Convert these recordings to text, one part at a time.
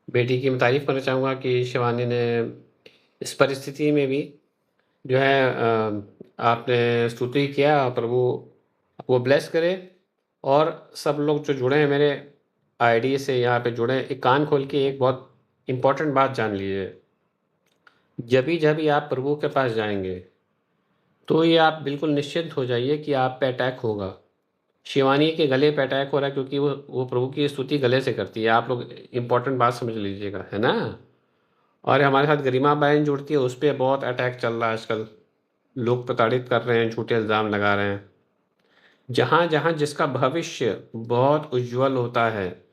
बेटी की मैं तारीफ़ करना चाहूँगा कि शिवानी ने इस परिस्थिति में भी जो है आपने स्तुति किया, प्रभु आपको ब्लेस करे। और सब लोग जो जुड़े हैं मेरे आईडी से यहाँ पे जुड़े हैं, एक कान खोल के एक बहुत इम्पोर्टेंट बात जान लीजिए। जब भी आप प्रभु के पास जाएँगे, तो ये आप बिल्कुल निश्चिंत हो जाइए कि आप पे अटैक होगा। शिवानी के गले पे अटैक हो रहा है क्योंकि वो प्रभु की स्तुति गले से करती है। आप लोग इम्पोर्टेंट बात समझ लीजिएगा, है ना? और हमारे साथ गरिमा बहन जुड़ती है, उस पे बहुत अटैक चल रहा है आजकल। लोग प्रताड़ित कर रहे हैं, झूठे इल्ज़ाम लगा रहे हैं। जहाँ-जहाँ जिसका भविष्य बहुत उज्ज्वल होता है,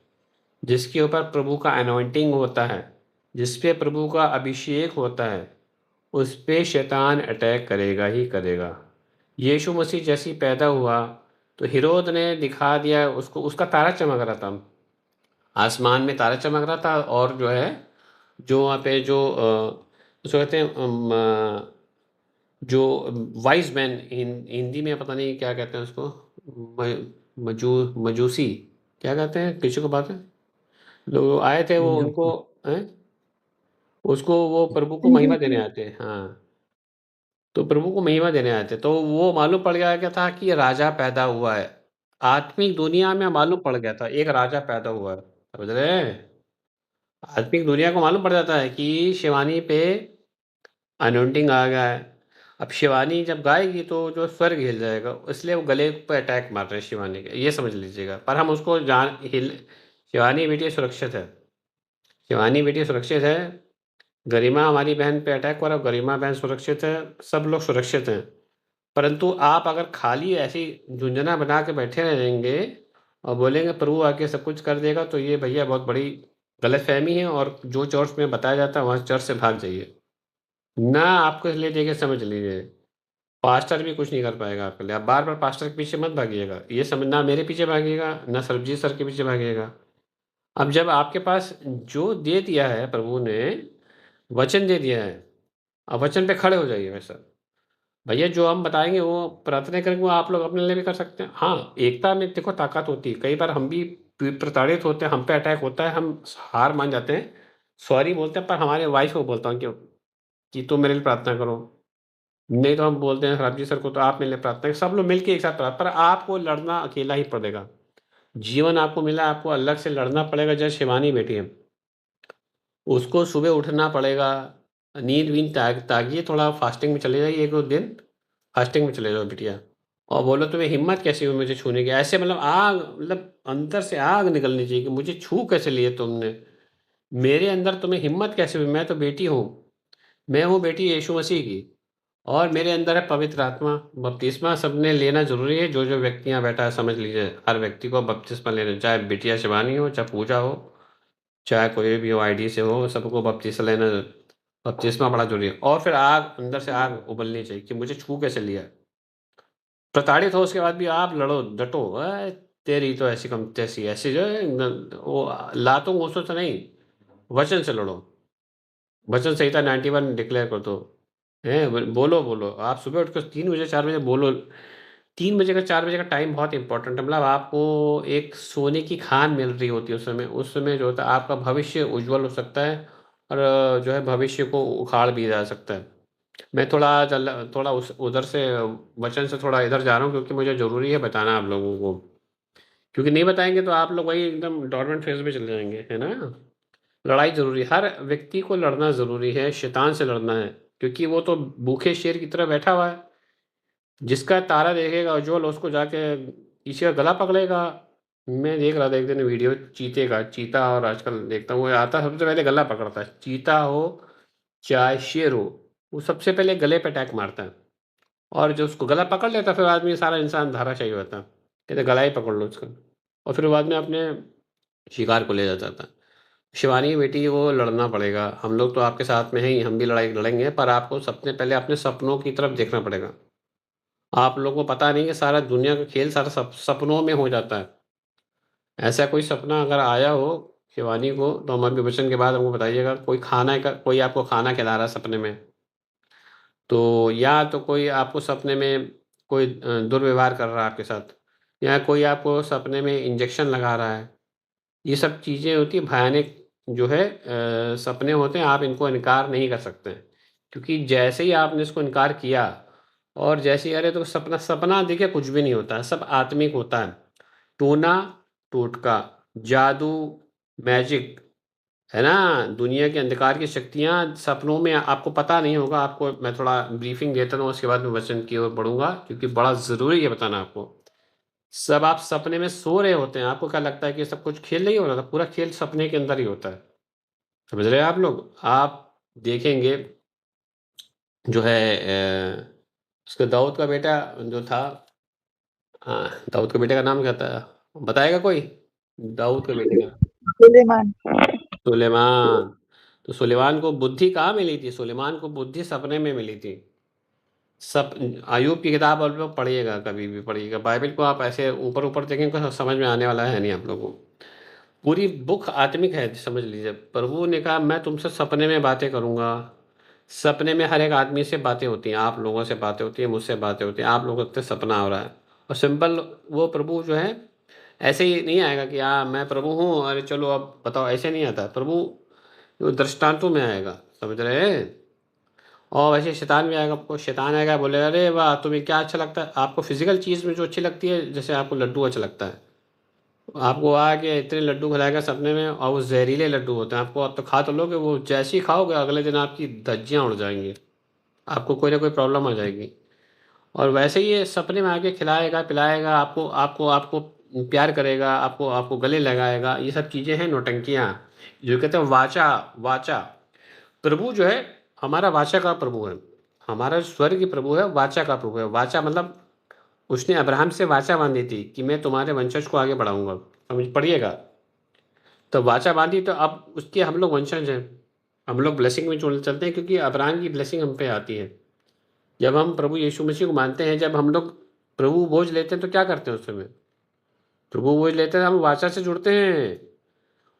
जिसके ऊपर प्रभु का अनॉइंटिंग होता है, जिस पे प्रभु का अभिषेक होता है, उस पे शैतान अटैक करेगा ही करेगा। यीशु मसीह जैसे ही पैदा हुआ, तो हेरोद ने दिखा दिया उसको, उसका तारा चमक रहा था। आसमान में तारा चमक रहा था और जो है, जो वहाँ पे जो उसको कहते हैं जो वाइज़ मैन हिंदी में पता नहीं क्या कहते हैं उसको, म मजू मजूसी क्या कहते हैं? किसी को पता है? लोग आए थे वो उनको बिल्कुल। हैं? उसको वो प्रभु को महिमा देने बिल्कुल। आए थे। हाँ, तो प्रभु को महिमा देने आए थे, तो वो मालूम पड़ गया क्या था कि ये राजा पैदा हुआ है। आत्मिक दुनिया में मालूम पड़ गया था, एक राजा पैदा हुआ है। समझ रहे हैं? आत्मिक दुनिया को मालूम पड़ जाता है कि शिवानी पे अनॉइंटिंग आ गया है। अब शिवानी जब गाएगी तो जो स्वर्ग हिल जाएगा, इसलिए वो गले पे अटैक मार रहे हैं शिवानी के, ये समझ लीजिएगा। पर हम उसको जान हिल शिवानी बेटी सुरक्षित है। शिवानी बेटी सुरक्षित है। गरिमा हमारी बहन पे अटैक हो रहा है, गरिमा बहन सुरक्षित है, सब लोग सुरक्षित हैं। परंतु आप अगर खाली ऐसी झुंझुना बना के बैठे रहेंगे और बोलेंगे प्रभु आके सब कुछ कर देगा, तो ये भैया बहुत बड़ी गलतफ़हमी है। और जो चर्च में बताया जाता है, वहाँ चर्च से भाग जाइए। ना आपको इसलिए देखिए, समझ लीजिए, पास्टर भी कुछ नहीं कर पाएगा आपके लिए। आप बार-बार पास्टर के पीछे मत भागिएगा। ये समझ ना मेरे पीछे भागिएगा, ना सरबजीत सर के पीछे भागिएगा। अब जब आपके पास जो दे दिया है प्रभु ने, वचन दे दिया है, आप वचन पे खड़े हो जाइए वैसा। भैया जो हम बताएँगे वो प्रार्थना करेंगे, वो आप लोग अपने लिए भी कर सकते हैं। हाँ, एकता में देखो ताकत होती है। कई बार हम भी प्रताड़ित होते हैं, हम पे अटैक होता है, हम हार मान जाते हैं, सॉरी बोलते हैं, पर हमारे वाइफ़ को बोलता हूँ कि तुम मेरे लिए प्रार्थना करो। नहीं तो हम बोलते हैं साहब जी सर को, तो आप मेरे लिए प्रार्थना करें। सब लोग मिलके एक साथ पर आपको लड़ना अकेला ही पड़ेगा। जीवन आपको मिला, आपको अलग से लड़ना पड़ेगा। जैसे शिवानी बेटी है, उसको सुबह उठना पड़ेगा, नींद-वींद त्यागिए, थोड़ा फास्टिंग में चले जाइए 1-2 दिन, फास्टिंग में चले जाओ बिटिया। और बोलो तुम्हें हिम्मत कैसे हुई मुझे छूने की? ऐसे मतलब आग, मतलब अंदर से आग निकलनी चाहिए कि मुझे छू कैसे लिए तुमने? मेरे अंदर तुम्हें हिम्मत कैसे हुई? मैं तो बेटी हूँ। मैं हूँ बेटी यीशु मसीह की। और मेरे अंदर है पवित्र आत्मा। बपतिस्मा सबने लेना ज़रूरी है, जो-जो व्यक्ति यहाँ बैठा है समझ लीजिए, हर व्यक्ति को बपतिस्मा लेना, चाहे बिटिया शिवानी हो, चाहे पूजा हो, चाहे कोई भी हो आईडी से हो, सबको बपतिस्मा लेना, बपतिस्मा बड़ा ज़रूरी है। और फिर आग, अंदर से आग उबलनी चाहिए कि मुझे छू कैसे लिया? प्रताड़ित हो उसके बाद भी आप लड़ो, डटो, तेरी तो ऐसी कम तैसी, ऐसी जो है न वो लातों-गोसों से नहीं, वचन से लड़ो। वचन संहिता 91 डिक्लेयर कर दो। हैं? बोलो। आप सुबह उठ के 3 बजे 4 बजे बोलो। 3 बजे का 4 बजे का टाइम बहुत इम्पोर्टेंट है। मतलब आपको एक सोने की खान मिल रही होती है उस समय। उस समय जो होता है आपका भविष्य उज्ज्वल हो सकता है और जो है भविष्य को उखाड़ भी जा सकता है। मैं थोड़ा उस उधर से वचन से थोड़ा इधर जा रहा हूँ क्योंकि मुझे ज़रूरी है बताना आप लोगों को। क्योंकि नहीं बताएँगे तो आप लोग वही एकदम डोरमेंट फेज़ में चले जाएँगे, है ना? लड़ाई ज़रूरी है, हर व्यक्ति को लड़ना ज़रूरी है, शैतान से लड़ना है, क्योंकि वो तो भूखे शेर की तरह बैठा हुआ है। जिसका तारा देखेगा उज्ज्वल, उसको जाके किसी का गला पकड़ेगा। मैं देख रहा था एक दिन वीडियो चीते का, चीता, और आजकल देखता हूँ वो आता है सबसे पहले गला पकड़ता है। चीता हो चाहे शेर हो, वो सबसे पहले गले पे अटैक मारता है और जो उसको गला पकड़ लेता है फिर आदमी, सारा इंसान धराशायी होता है। कहते गला ही पकड़ लो उसका, और फिर बाद में अपने शिकार को ले जाता था। शिवानी बेटी, वो लड़ना पड़ेगा। हम लोग तो आपके साथ में हैं ही, हम भी लड़ाई लड़ेंगे, पर आपको सबसे पहले अपने सपनों की तरफ देखना पड़ेगा। आप लोगों को पता नहीं है सारा दुनिया का खेल सारा सपनों में हो जाता है। ऐसा कोई सपना अगर आया हो शिवानी को, तो हम अभी वचन के बाद हमको बताइएगा। कोई आपको खाना खिला रहा है सपने में, तो या तो कोई आपको सपने में कोई दुर्व्यवहार कर रहा है आपके साथ, या कोई आपको सपने में इंजेक्शन लगा रहा है। ये सब चीज़ें होती हैं भयानक जो है सपने होते हैं, आप इनको इनकार नहीं कर सकते। क्योंकि जैसे ही आपने इसको इनकार किया और जैसे ही अरे तो सपना सपना देखिए कुछ भी नहीं होता है, सब आत्मिक होता है। टोना टोटका, जादू, मैजिक, है ना? दुनिया के अंधकार की शक्तियाँ सपनों में आपको पता नहीं होगा। आपको मैं थोड़ा ब्रीफिंग देता हूँ, उसके बाद मैं वचन की ओर बढ़ूँगा, क्योंकि बड़ा ज़रूरी है बताना आपको। सब आप सपने में सो रहे होते हैं, आपको क्या लगता है कि सब कुछ खेल नहीं हो रहा था? पूरा खेल सपने के अंदर ही होता है। समझ रहे हैं आप लोग? आप देखेंगे जो है उसका दाऊद का बेटा जो था, दाऊद के बेटे का नाम क्या था? बताएगा कोई? दाऊद के बेटे का? सुलेमान। सुलेमान। तो सुलेमान को बुद्धि कहाँ मिली थी? सुलेमान को बुद्धि सपने में मिली थी। सब अय्यूब की किताब आप लोग पढ़िएगा, कभी भी पढ़िएगा। बाइबल को आप ऐसे ऊपर-ऊपर देखेंगे तो समझ में आने वाला है नहीं आप लोगों को। पूरी बुक आत्मिक है, समझ लीजिए। प्रभु ने कहा मैं तुमसे सपने में बातें करूँगा। सपने में हर एक आदमी से बातें होती हैं, आप लोगों से बातें होती हैं, मुझसे बातें होती हैं। आप लोगों से सपना हो रहा है और सिंपल वो प्रभु जो है ऐसे ही नहीं आएगा कि मैं प्रभु हूँ, अरे चलो अब बताओ, ऐसे नहीं आता। प्रभु वो दृष्टांतों में आएगा, समझ रहे हैं? और वैसे शैतान भी आएगा, आपको शैतान आएगा, बोलेगा अरे वाह तुम्हें क्या अच्छा लगता है? आपको फिजिकल चीज़ में जो अच्छी लगती है, जैसे आपको लड्डू अच्छा लगता है, आपको आके इतने लड्डू खिलाएगा सपने में, और वो जहरीले लड्डू होते हैं। आपको अब तो खा तो लोगे, वो जैसे ही खाओगे अगले दिन आपकी धज्जियाँ उड़ जाएंगी, आपको कोई ना कोई प्रॉब्लम आ जाएगी। और वैसे ही ये सपने में आके खिलाएगा पिलाएगा आपको, आपको आपको प्यार करेगा, आपको आपको गले लगाएगा। ये सब चीज़ें हैं नौटंकियाँ, जो कहते हैं वाचा। वाचा प्रभु जो है, हमारा वाचा का प्रभु है। हमारा स्वर्ग की प्रभु है, वाचा का प्रभु है। वाचा मतलब उसने अब्राहम से वाचा बांधी थी कि मैं तुम्हारे वंशज को आगे बढ़ाऊंगा। समझ पढ़िएगा। तो वाचा बांधी, तो अब उसके हम लोग वंशज हैं, हम लोग ब्लेसिंग में चलते हैं, क्योंकि अब्राहम की ब्लेसिंग हम पे आती है। जब हम प्रभु यीशु मसीह को मानते हैं, जब हम लोग प्रभु बोझ लेते हैं, तो क्या करते हैं उस समय? प्रभु बोझ लेते हैं, हम वाचा से जुड़ते हैं।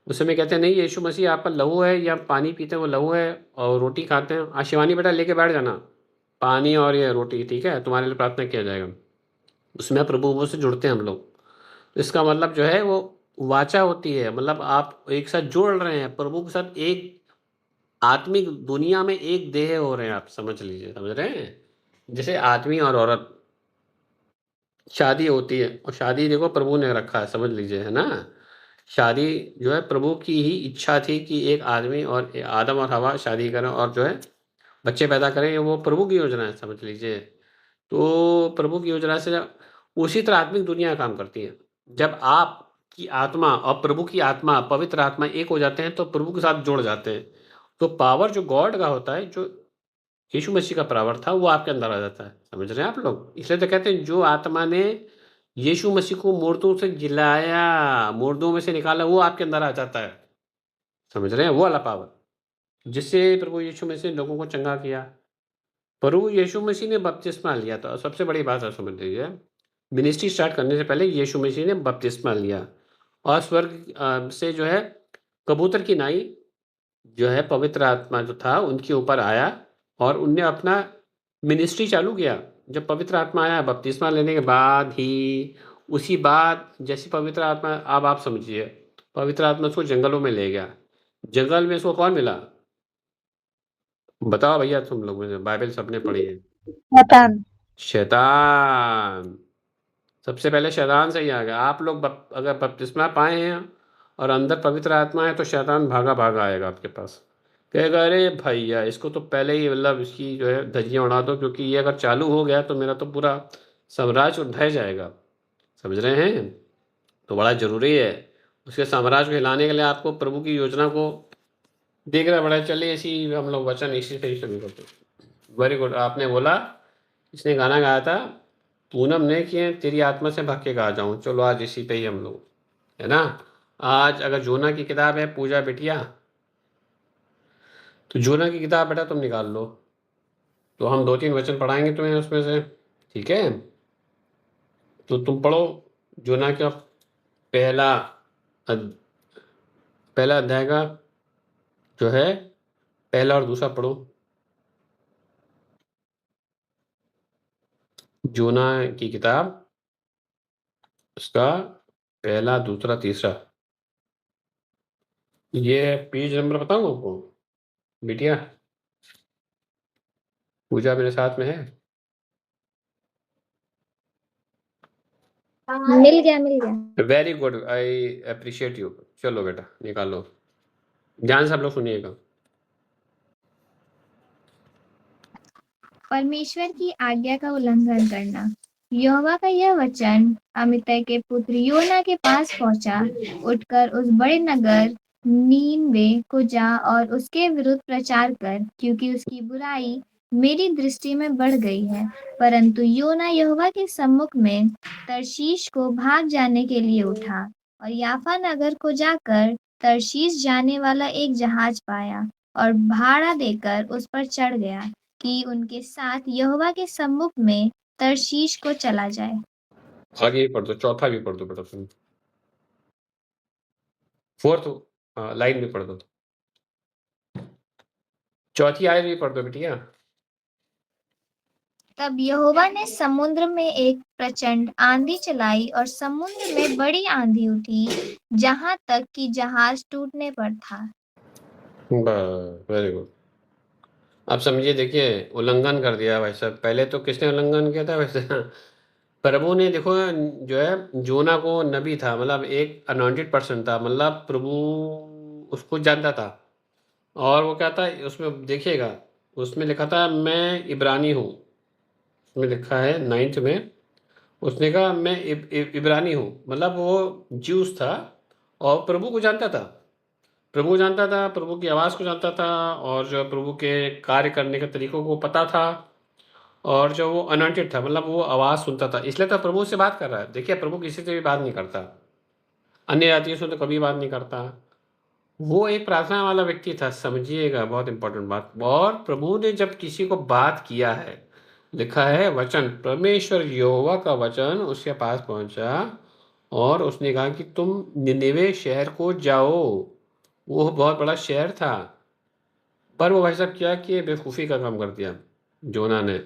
उस समय कहते हैं नहीं, यीशु मसीह आपका लहू है, या पानी पीते हैं वो लहू है, और रोटी खाते हैं। शिवानी बेटा लेके बैठ जाना, पानी और ये रोटी, ठीक है? तुम्हारे लिए प्रार्थना किया जाएगा। उसमें प्रभु वो से जुड़ते हैं हम लोग। तो इसका मतलब जो है वो वाचा होती है, मतलब आप एक साथ जुड़ रहे हैं प्रभु के साथ, एक आत्मिक दुनिया में एक देह हो रहे हैं आप, समझ लीजिए। समझ रहे हैं? जैसे आदमी और औरत शादी होती है, और शादी देखो प्रभु ने रखा है, समझ लीजिए, है ना? शादी जो है प्रभु की ही इच्छा थी कि एक आदमी और आदम और हवा शादी करें और जो है बच्चे पैदा करें। वो प्रभु की योजना है, समझ लीजिए। तो प्रभु की योजना से उसी तरह आत्मिक दुनिया काम करती है। जब आपकी आत्मा और प्रभु की आत्मा, पवित्र आत्मा एक हो जाते हैं, तो प्रभु के साथ जुड़ जाते हैं। तो पावर जो गॉड का होता है, जो यीशु मसीह का पावर था, वो आपके अंदर आ जाता है। समझ रहे हैं आप लोग? इसलिए तो कहते हैं जो आत्मा ने यीशु मसीह को मुर्दों से जिलाया, मुर्दों में से निकाला, वो आपके अंदर आ जाता है। समझ रहे हैं? वो वाला पावर, जिससे प्रभु यीशु मसीह ने लोगों को चंगा किया। प्रभु यीशु मसीह ने बपतिस्मा लिया था, सबसे बड़ी बात है, समझ लीजिए। मिनिस्ट्री स्टार्ट करने से पहले यीशु मसीह ने बपतिस्मा लिया, और स्वर्ग से जो है कबूतर की नाई जो है पवित्र आत्मा जो था उनके ऊपर आया, और उनने अपना मिनिस्ट्री चालू किया। जब पवित्र आत्मा आया बपतिस्मा लेने के बाद ही, उसी बात जैसी पवित्र आत्मा, अब आप समझिए, पवित्र आत्मा उसको जंगलों में ले गया। जंगल में उसको कौन मिला? बताओ भैया, तुम लोग ने बाइबल सबने पढ़ी है। शैतान। शैतान। सबसे पहले शैतान से ही आ गया। आप लोग अगर बपतिस्मा पाए हैं और अंदर पवित्र आत्मा है, तो शैतान भागा भागा आएगा आपके पास, कहेगा अरे भैया इसको तो पहले ही, मतलब इसकी जो है धज्जियाँ उड़ा दो, क्योंकि ये अगर चालू हो गया तो मेरा तो पूरा साम्राज्य ढह जाएगा। समझ रहे हैं? तो बड़ा ज़रूरी है उसके साम्राज्य को हिलाने के लिए आपको प्रभु की योजना को देखना पड़ा। चलिए इसी हम लोग वचन इसी से ही शुरू करते हैं। Very good. आपने बोला, इसने गाना गाया था पूनम ने कि तेरी आत्मा से भाग के गा जाऊं। चलो आज इसी पे ही हम लोग, है ना? आज अगर जोना की किताब है पूजा बिटिया, तो जोना की किताब बेटा तुम निकाल लो, तो हम 2-3 वचन पढ़ाएंगे तुम्हें उसमें से, ठीक है? तो तुम पढ़ो जोना का पहला अध- पहला अध्याय का जो है पहला और दूसरा पढ़ो। जोना की किताब, उसका पहला, दूसरा, तीसरा। ये पेज नंबर बताऊँ आपको? बिटिया, पूजा मेरे साथ में है? मिल गया। Very good, I appreciate you. चलो बेटा, निकालो। ध्यान से आप लोग सुनिएगा। परमेश्वर की आज्ञा का उल्लंघन करना। यहोवा का यह वचन अमित्तै के पुत्र योना के पास पहुंचा। उठकर उस बड़े नगर नीनवे को जा और उसके विरुद्ध प्रचार कर, क्योंकि उसकी बुराई मेरी दृष्टि में बढ़ गई है। परंतु योना यहोवा के सम्मुख में तर्शीश को भाग जाने के लिए उठा और याफा नगर को जाकर तर्शीश जाने वाला एक जहाज पाया और भाड़ा देकर उस पर चढ़ गया कि उनके साथ यहोवा के सम्मुख में तर्शीश को चला जाए। आगे भी पढ़ दो, चौथा भी पढ़ दो बेटा तुम। फोर्थ लाइन भी पढ़ दो। चौथी आयत भी पढ़ दो बिटिया। तब यहोवा ने समुद्र में एक प्रचंड आंधी चलाई और समुद्र में बड़ी आंधी उठी, जहां तक कि जहाज टूटने पर था। Very good. अब समझिए, देखिए, उल्लंघन कर दिया भाई साहब। पहले तो किसने उल्लंघन किया था वैसे? प्रभु ने, देखो, जो है, जोना को नबी था, मतलब एक अनॉइंटेड पर्सन था, मतलब प्रभु उसको जानता था। और वो क्या था उसमें, देखिएगा, उसमें लिखा था मैं इब्रानी हूँ। उसमें लिखा है 9th में, उसने कहा मैं इब्रानी हूँ, मतलब वो ज्यूस था और प्रभु को जानता था। प्रभु को जानता था, प्रभु की आवाज़ को जानता था, और जो प्रभु के कार्य करने के तरीकों को पता था। और जो वो अनॉइंटेड था, मतलब वो आवाज़ सुनता था, इसलिए तो प्रभु से बात कर रहा है। देखिए, प्रभु किसी से भी बात नहीं करता, अन्य जातियों से तो कभी बात नहीं करता। वो एक प्रार्थना वाला व्यक्ति था, समझिएगा, बहुत इंपॉर्टेंट बात। और प्रभु ने जब किसी को बात किया है, लिखा है वचन, परमेश्वर यहोवा का वचन उसके पास पहुंचा और उसने कहा कि तुम निनेवे शहर को जाओ। वो बहुत बड़ा शहर था, पर वो भाई साहब क्या किए, बेवकूफ़ी का काम कर दिया जोना ने।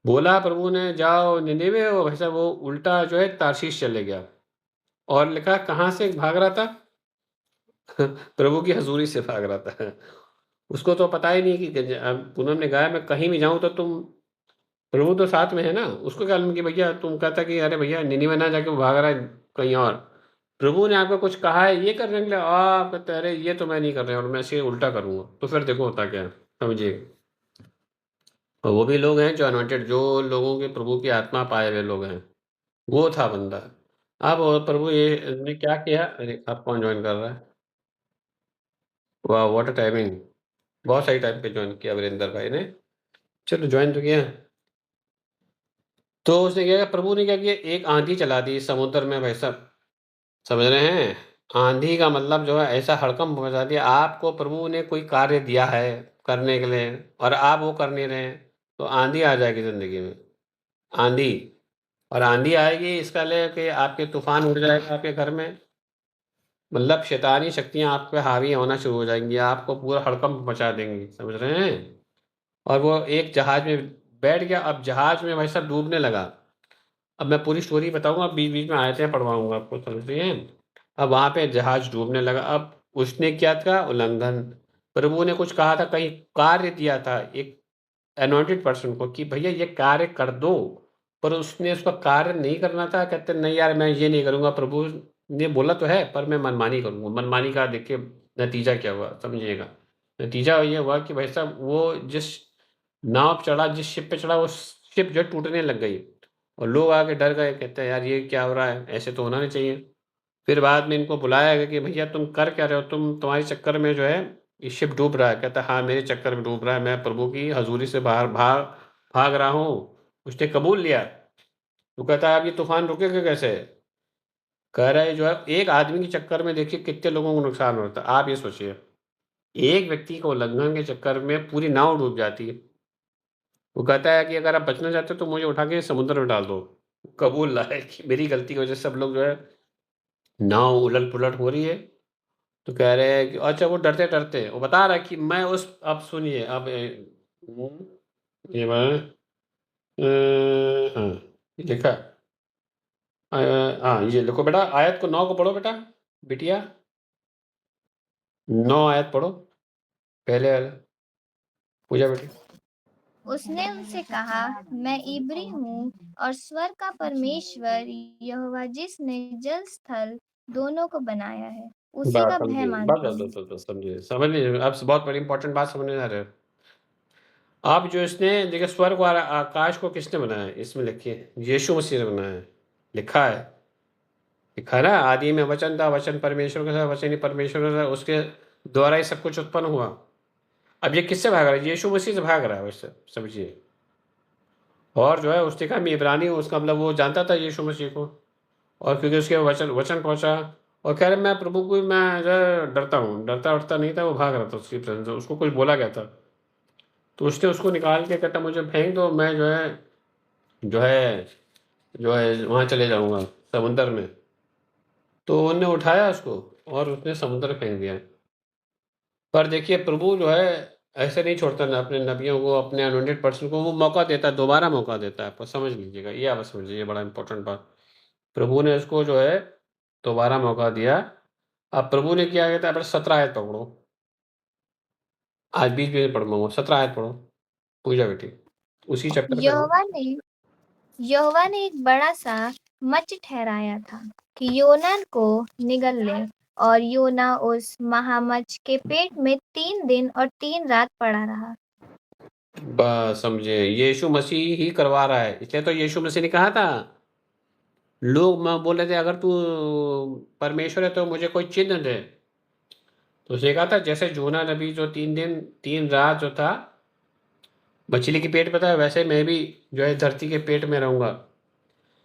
बोला प्रभु ने जाओ निनेवे, वो भाई साहब वो उल्टा जो है तारशीश चले गया। और लिखा कहाँ से भाग रहा था? प्रभु की हजूरी से भाग रहा था। उसको तो पता ही नहीं कि पूनम ने कहा मैं कहीं भी जाऊं तो तुम, प्रभु तो साथ में है ना। उसको क्या मालूम कि भैया तुम कहता कि अरे भैया निनिवे ना जाके वो भाग रहा है कहीं और। प्रभु ने आपको कुछ कहा है ये करने के लिए, आप कहते हैं, अरे ये तो मैं नहीं कर रहा और मैं इसे उल्टा करूंगा, तो फिर देखो होता क्या है, समझिए। और वो भी लोग हैं जो अनॉइंटेड, जो लोगों के प्रभु की आत्मा पाए हुए लोग हैं, वो था बंदा। अब और प्रभु ये ने क्या किया? अरे आप कौन ज्वाइन कर रहा है? वाह, व्हाट अ टाइमिंग! बहुत सही टाइम पे ज्वाइन किया वीरेंद्र भाई ने। चलो ज्वाइन तो किया। तो उसने क्या किया, प्रभु ने क्या किया, एक आंधी चला दी समुद्र में भाई साहब। समझ रहे हैं? आंधी का मतलब जो है ऐसा हड़कंप मचा दिया। आपको प्रभु ने कोई कार्य दिया है करने के लिए और आप वो कर नहीं रहे हैं, तो आंधी आ जाएगी जिंदगी में। आंधी, और आंधी आएगी इसका ले कि आपके तूफान उड़ जाएगा आपके घर में, मतलब शैतानी शक्तियां आप पे हावी होना शुरू हो जाएंगी, आपको पूरा हड़कंप मचा देंगी। समझ रहे हैं? और वो एक जहाज में बैठ गया, अब जहाज में भाई साहब डूबने लगा। अब मैं पूरी स्टोरी बताऊंगा, बीच बीच में आयतें पढ़वाऊंगा आपको, समझ रही हैं? अब वहां पे जहाज डूबने लगा। अब उसने क्या था? उल्लंघन। प्रभु ने कुछ कहा था, कहीं कार्य दिया था एक अनॉइंटेड पर्सन को कि भैया ये कार्य कर दो, पर उसने उसका कार्य नहीं करना था। कहते नहीं यार मैं ये नहीं करूंगा, प्रभु ने बोला तो है पर मैं मनमानी करूंगा। मनमानी का देखिए नतीजा क्या हुआ, समझिएगा। नतीजा ये हुआ कि भाई साहब वो जिस नाव पे चढ़ा, जिस शिप पे चढ़ा, वो शिप जो है टूटने लग गई। और लोग आके डर गए, कहते हैं यार ये क्या हो रहा है, ऐसे तो होना नहीं चाहिए। फिर बाद में इनको बुलाया गया कि भैया तुम कर क्या रहे हो, तुम्हारे चक्कर में जो है ये शिप डूब रहा है। कहता हाँ मेरे चक्कर में डूब रहा है, मैं प्रभु की हजूरी से बाहर भाग भाग रहा हूँ। उसने कबूल लिया। तो कहता है अब ये तूफान रुकेगा कैसे? कह रहा है जो है एक आदमी के चक्कर में देखिए कितने लोगों को नुकसान होता है, आप ये सोचिए। एक व्यक्ति को उल्लंघन के चक्कर में पूरी नाव डूब जाती है। वो कहता है कि अगर आप बचना चाहते हो तो मुझे उठा के समुद्र में डाल दो। कबूल रहा है कि मेरी गलती की वजह से सब लोग जो है, नाव उलट पुलट हो रही है। तो कह रहे हैं कि अच्छा, वो डरते डरते वो बता रहा है कि मैं उस, अब सुनिए, अब ये मैं हाँ, ये लिखा हाँ, ये लिखो बेटा, आयत को 9 को पढ़ो बेटा, बिटिया। 9 आयत पढ़ो, पहले वाला। पूजा बेटी। उसने उनसे कहा, मैं इब्री हूँ और स्वर्ग का परमेश्वर यहोवा जिसने जल स्थल दोनों को बनाया है, उसी बस का भय समझे, मानता हूँ। बस समझे, समझ लीजिए। अब बहुत बड़ी इंपॉर्टेंट बात समझ में आ रहे हो। आप जो इसने देखिए, स्वर्ग और आकाश को किसने बनाया है? इसमें लिखिए, यीशु मसीह ने बनाया है। लिखा है, लिखा है ना, आदि में वचन था, वचन परमेश्वर के साथ, वचन ही परमेश्वर के साथ, उसके द्वारा ही सब कुछ उत्पन्न हुआ। अब ये किससे भाग रहा है? यीशु मसीह से भाग रहा है, वैसे समझिए। और जो है उसने कहा मैं इब्रानी हूँ, उसका मतलब वो जानता था यीशु मसीह को, और क्योंकि उसके वचन वचन पहुंचा, और कह रहे मैं प्रभु को मैं जो है डरता हूँ, डरता उड़ता नहीं था, वो भाग रहा था उसकी प्रेजेंस से, उसको कुछ बोला गया था, तो उसने उसको निकाल के कहता मुझे फेंक दो, मैं जो है वहाँ चले जाऊँगा समुंदर में। तो उन्होंने उठाया उसको और उसने समुद्र में फेंक दिया। पर देखिए प्रभु जो है ऐसे नहीं छोड़ता ना अपने नबियों को, अपने अनोइंटेड पर्सन को, वो मौका देता है, दोबारा मौका देता है। आप समझ लीजिएगा, ये आप समझ लीजिए, बड़ा इंपॉर्टेंट बात। प्रभु ने उसको जो है दोबारा मौका दिया। अब प्रभु ने क्या कहता है, अपने 17 आयत पकड़ो, आज बीच बीच में पढ़ूंगा, 17 आयत पढ़ो पूजा बेटी, उसी चैप्टर पे हो। यहोवा ने एक बड़ा सा मच्छ ठहराया था कि योना को निगल ले, और योना उस महामच्छ के पेट में 3 दिन और 3 रात पड़ा रहा। बस समझे, यीशु मसीह ही करवा रहा है, इसलिए तो यीशु मसीह ने कहा था, लोग मैं बोल रहे थे अगर तू परमेश्वर है तो मुझे कोई चिन्ह दे। तो उसने कहा था जैसे जोना नबी जो 3 दिन 3 रात जो था मछली के पेट में था, वैसे मैं भी जो है धरती के पेट में रहूंगा।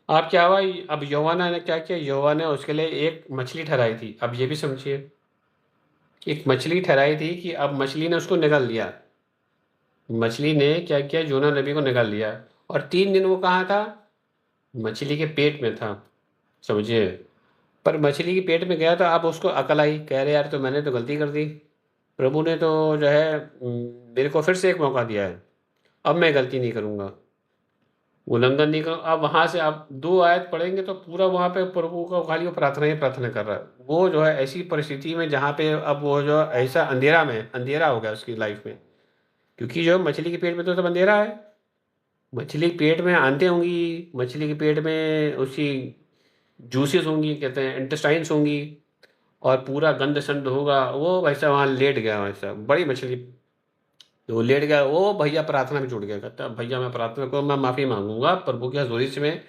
अब क्या हुआ, अब यहोवा ने क्या किया, यहोवा ने उसके लिए एक मछली ठहराई थी। अब ये भी समझिए, एक मछली ठहराई थी कि अब मछली ने उसको निगल लिया। मछली ने क्या किया, जोना नबी को निगल लिया, और 3 दिन वो कहाँ था, मछली के पेट में था, समझिए। पर मछली के पेट में गया तो अब उसको अकल आई, कह रहे यार तो मैंने तो गलती कर दी, प्रभु ने तो जो है मेरे को फिर से एक मौका दिया है, अब मैं गलती नहीं करूँगा, उल्लंघन नहीं करूँ। अब वहाँ से आप 2 आयत पढ़ेंगे तो पूरा वहाँ पे प्रभु का खाली वो प्रार्थना ही प्रार्थना कर रहा है। वो जो है ऐसी परिस्थिति में जहाँ पे अब वो जो ऐसा अंधेरा में अंधेरा हो गया उसकी लाइफ में, क्योंकि जो मछली के पेट में तो सब अंधेरा है। मछली के पेट में आंतें होंगी, मछली के पेट में उसकी जूसेस होंगी, कहते हैं इंटेस्टाइन्स होंगी, और पूरा गंद संड होगा। वो वैसा वहाँ लेट गया, वैसा बड़ी मछली, तो वो लेट गया। वो भैया प्रार्थना में जुड़ गया, कहता भैया मैं प्रार्थना को मैं माफ़ी मांगूंगा प्रभु की हजूरी से, में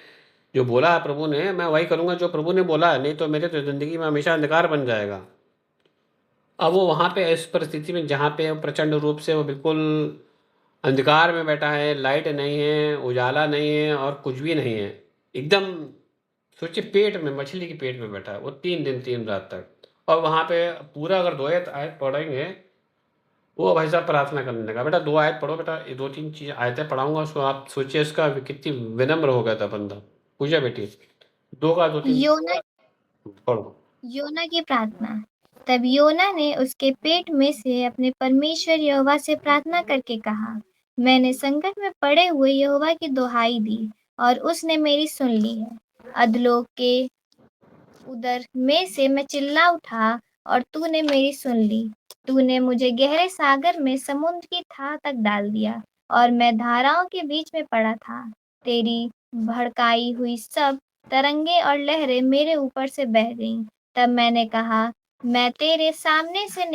जो बोला है प्रभु ने मैं वही करूंगा जो प्रभु ने बोला है, नहीं तो मेरे तो ज़िंदगी में हमेशा अंधकार बन जाएगा। अब वो वहाँ पे इस परिस्थिति में जहाँ पे प्रचंड रूप से वो बिल्कुल अंधकार में बैठा है, लाइट नहीं है, उजाला नहीं है, और कुछ भी नहीं है, एकदम सोचिए पेट में, मछली के पेट में बैठा है वो 3 दिन 3 रात तक। और वहाँ पे पूरा अगर 2 आयत आयत पढ़ेंगे, वो भाई साहब प्रार्थना करने लगा, बेटा 2 आयत पढ़ो बेटा, ये 2 3 चीज आयतें पढ़ाऊंगा उसको, आप सोचिए इसका कितनी विनम्र हो गया था बंदा। पूजा बेटी, 2 का 2 3 योना पढ़ो। योना की प्रार्थना। तब योना ने उसके पेट में से अपने परमेश्वर यहोवा से प्रार्थना करके कहा, मैंने संकट में पड़े हुए यहोवा की दुहाई दी और उसने मेरी सुन ली है। अधलोक के उदर में से मैं चिल्ला उठा और तूने मेरी सुन ली। तूने मुझे गहरे सागर में समुद्र की थाह तक डाल दिया और मैं धाराओं के बीच में पड़ा था। तेरी भड़काई हुई सब तरंगे और लहरें मेरे ऊपर से बह गईं। तब मैंने कहा, मैं तेरे सामने से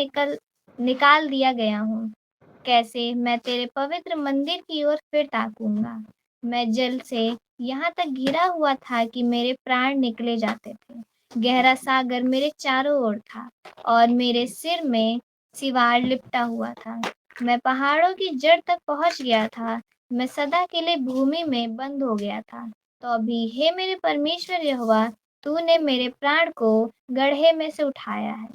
निकाल दिया गया हूँ। कैसे मैं तेरे पवित्र मंदिर की ओर फिर ताकूंगा। मैं जल से यहाँ तक घिरा हुआ था कि मेरे प्राण निकले जाते थे। गहरा सागर मेरे चारों ओर था और मेरे सिर में सिवार लिपटा हुआ था। मैं पहाड़ों की जड़ तक पहुंच गया था। मैं सदा के लिए भूमि में बंद हो गया था। तो अभी हे मेरे परमेश्वर यहोवा, तूने मेरे प्राण को गड्ढे में से उठाया है।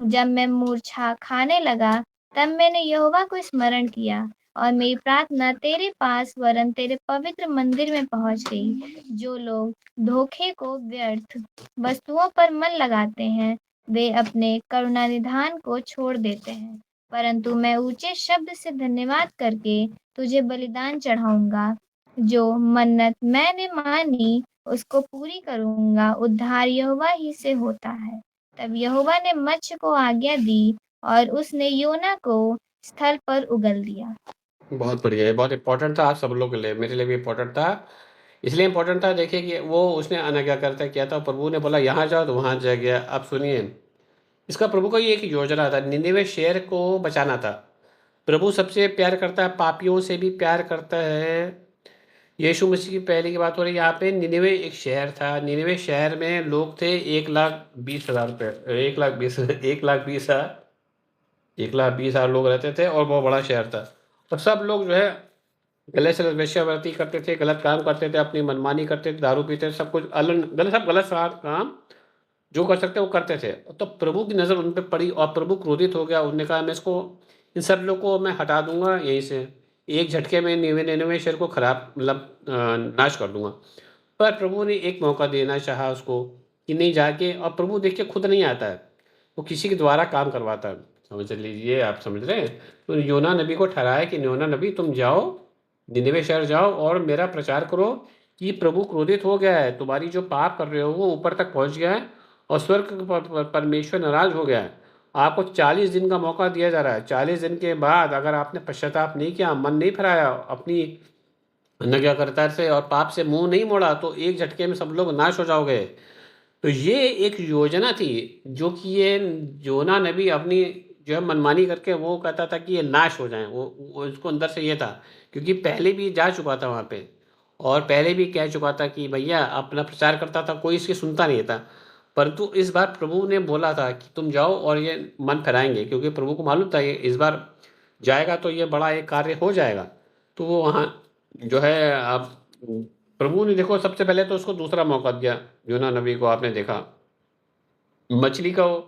जब मैं मूर्छा खाने लगा, तब मैंने यहोवा को स्मरण किया और मेरी प्रार्थना तेरे पास वरन तेरे पवित्र मंदिर में पहुंच गई। जो लोग धोखे को व्यर्थ वस्तुओं पर मन लगाते हैं, वे अपने करुणानिधान को छोड़ देते हैं। परंतु मैं ऊंचे शब्द से धन्यवाद करके तुझे बलिदान चढ़ाऊंगा। जो मन्नत मैंने मानी उसको पूरी करूंगा। उद्धार यहोवा ही से होता है। तब यहोवा ने मत्स्य को आज्ञा दी और उसने योना को स्थल पर उगल दिया। बहुत बढ़िया, ये बहुत इम्पोर्टेंट था आप सब लोगों के लिए, मेरे लिए भी इम्पोर्टेंट था। इसलिए इम्पोर्टेंट था देखिए कि वो उसने अनाज्ञाकारिता किया था, प्रभु ने बोला यहाँ जाओ तो वहाँ जा गया। अब सुनिए, इसका प्रभु का ये एक योजना था, निनिवे शहर को बचाना था। प्रभु सबसे प्यार करता है, पापियों से भी प्यार करता है। यीशु मसीह की पहले की बात हो रही है यहाँ पे। निनिवे एक शहर था, निनिवे शहर में लोग थे 1,20,000 रुपये, 1,20,000 1,20,000 1,20,000 लोग रहते थे और बहुत बड़ा शहर था। और सब लोग जो है गलत से वेश्यावृत्ति करते थे, गलत काम करते थे, अपनी मनमानी करते थे, दारू पीते थे, सब कुछ सब गलत काम जो कर सकते वो करते थे। तो प्रभु की नज़र उन पे पड़ी और प्रभु क्रोधित हो गया। उन्होंने कहा मैं इसको, इन सब लोग को मैं हटा दूंगा यहीं से, एक झटके में निन्यानवे शहर को खराब मतलब नाश कर दूंगा। पर प्रभु ने एक मौका देना चाहा उसको कि नहीं जाके, और प्रभु देखिए खुद नहीं आता है, वो किसी के द्वारा काम करवाता है। समझ लीजिए, आप समझ रहे हैं। तो योना नबी को ठहराया कि योना नबी तुम जाओ, निनिवे शहर जाओ और मेरा प्रचार करो कि प्रभु क्रोधित हो गया है, तुम्हारी जो पाप कर रहे हो वो ऊपर तक पहुंच गया है और स्वर्ग परमेश्वर नाराज हो गया है। आपको 40 दिन का मौका दिया जा रहा है। 40 दिन के बाद अगर आपने पश्चाताप नहीं किया, मन नहीं फिराया अपनी नज्ञाकर्ता से और पाप से मुंह नहीं मोड़ा, तो एक झटके में सब लोग नाश हो जाओगे। तो ये एक योजना थी जो कि ये योना नबी अपनी जो है मनमानी करके वो कहता था कि ये नाश हो जाएं। वो इसको अंदर से ये था, क्योंकि पहले भी जा चुका था वहाँ पे और पहले भी कह चुका था कि भैया अपना प्रचार करता था, कोई इसकी सुनता नहीं था। परंतु इस बार प्रभु ने बोला था कि तुम जाओ और ये मन फिराएंगे, क्योंकि प्रभु को मालूम था ये इस बार जाएगा तो ये बड़ा एक कार्य हो जाएगा। तो वो वहाँ जो है आप, प्रभु ने देखो सबसे पहले तो उसको दूसरा मौका दिया। यूना नबी को आपने देखा, मछली का वो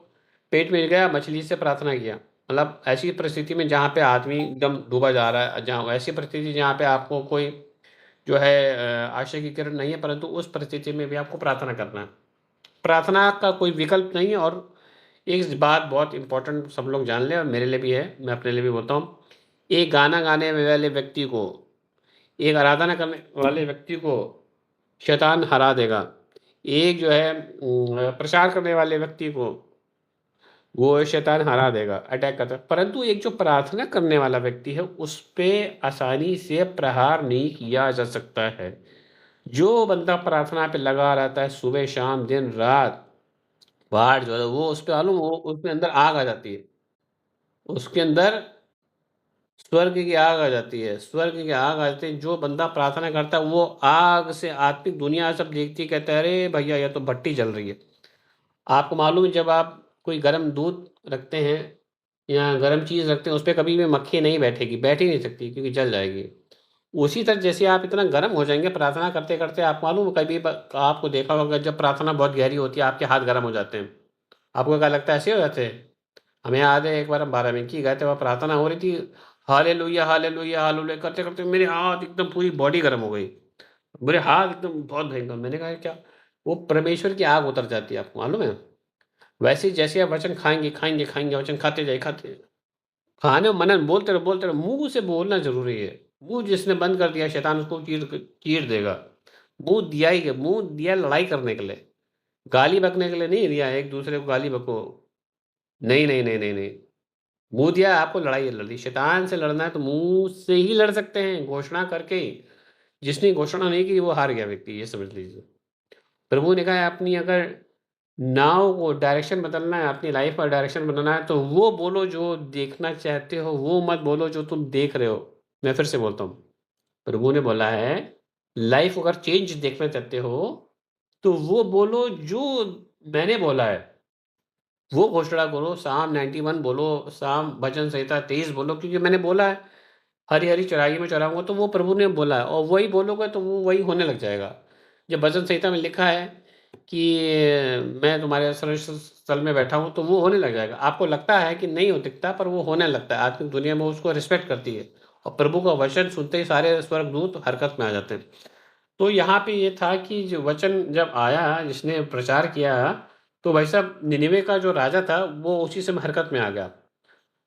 पेट में गया, मछली से प्रार्थना किया। मतलब ऐसी परिस्थिति में जहाँ पे आदमी एकदम डूबा जा रहा है, जहाँ ऐसी परिस्थिति जहाँ पे आपको कोई जो है आशा की किरण नहीं है, परंतु उस परिस्थिति में भी आपको प्रार्थना करना है। प्रार्थना का कोई विकल्प नहीं है। और एक बात बहुत इंपॉर्टेंट सब लोग जान लें और मेरे लिए भी है, मैं अपने लिए भी बोलता हूँ, एक गाना गाने वाले व्यक्ति को, एक आराधना करने वाले व्यक्ति को शैतान हरा देगा। एक जो है प्रचार करने वाले व्यक्ति को वो शैतान हरा देगा, अटैक करता है। परंतु एक जो प्रार्थना करने वाला व्यक्ति है उस पे आसानी से प्रहार नहीं किया जा सकता है। जो बंदा प्रार्थना पे लगा रहता है सुबह शाम दिन रात, बाहर जो है वो उस पे मालूम, वो उसके अंदर आग आ जाती है, उसके अंदर स्वर्ग की आग आ जाती है, स्वर्ग की आग आ जाती है। जो बंदा प्रार्थना करता है वो आग से आत्मिक दुनिया सब देखती है, कहता है अरे भैया ये तो भट्टी जल रही है। आपको मालूम है जब आप कोई गर्म दूध रखते हैं या गर्म चीज़ रखते हैं उस पे कभी भी मक्खी नहीं बैठेगी, बैठ ही नहीं सकती क्योंकि जल जाएगी। उसी तरह जैसे आप इतना गर्म हो जाएंगे प्रार्थना करते करते, आप मालूम है कभी आपको देखा होगा जब प्रार्थना बहुत गहरी होती है आपके हाथ गर्म हो जाते हैं। आपको क्या लगता है ऐसे हो जाते हैं? हमें याद है एक बार हम बाराबंकी गए थे, वहाँ प्रार्थना हो रही थी, हालेलुया हालेलुया हालेलुया करते करते मेरे हाथ एकदम पूरी बॉडी गर्म हो गई, मेरे हाथ एकदम बहुत भयंकर। मैंने कहा क्या, वो परमेश्वर की आग उतर जाती है, आपको मालूम है। वैसे ही जैसे आप वचन खाएंगे खाएंगे खाएंगे, वचन खाते जाए खाते जाइए। खाने में मनन बोलते रहो, मुंह से बोलना जरूरी है। मुंह जिसने बंद कर दिया शैतान उसको चीर चीर देगा। मुंह दिया ही, मुंह दिया लड़ाई करने के लिए, गाली बकने के लिए नहीं दिया एक दूसरे को गाली बको। नहीं नहीं नहीं नहीं नहीं, मुँह दिया है आपको, लड़ाई है लड़ी, शैतान से लड़ना है तो मुँह से ही लड़ सकते हैं, घोषणा करके ही। जिसने घोषणा नहीं की वो हार गया व्यक्ति, ये समझ लीजिए। प्रभु ने कहा है अपनी अगर नाव को डायरेक्शन बदलना है, अपनी लाइफ का डायरेक्शन बनाना है तो वो बोलो जो देखना चाहते हो, वो मत बोलो जो तुम देख रहे हो। मैं फिर से बोलता हूँ, प्रभु ने बोला है लाइफ अगर चेंज देखना चाहते हो तो वो बोलो जो मैंने बोला है, वो घोषणा करो। साम 91 बोलो, साम भजन संहिता 23 बोलो, क्योंकि मैंने बोला है हरी हरी चराई में चराऊंगा, तो वो प्रभु ने बोला है और वही बोलोगे तो वो वही होने लग जाएगा। जब भजन संहिता में लिखा है कि मैं तुम्हारे सर्वोच्च स्थल में बैठा हूँ, तो वो होने लग जाएगा। आपको लगता है कि नहीं हो दिखता, पर वो होने लगता है। आत्मिक दुनिया में उसको रिस्पेक्ट करती है और प्रभु का वचन सुनते ही सारे स्वर्गदूत हरकत में आ जाते हैं। तो यहाँ पे ये था कि जो वचन जब आया, जिसने प्रचार किया, तो भाई साहब निनिवे का जो राजा था वो उसी समय हरकत में आ गया।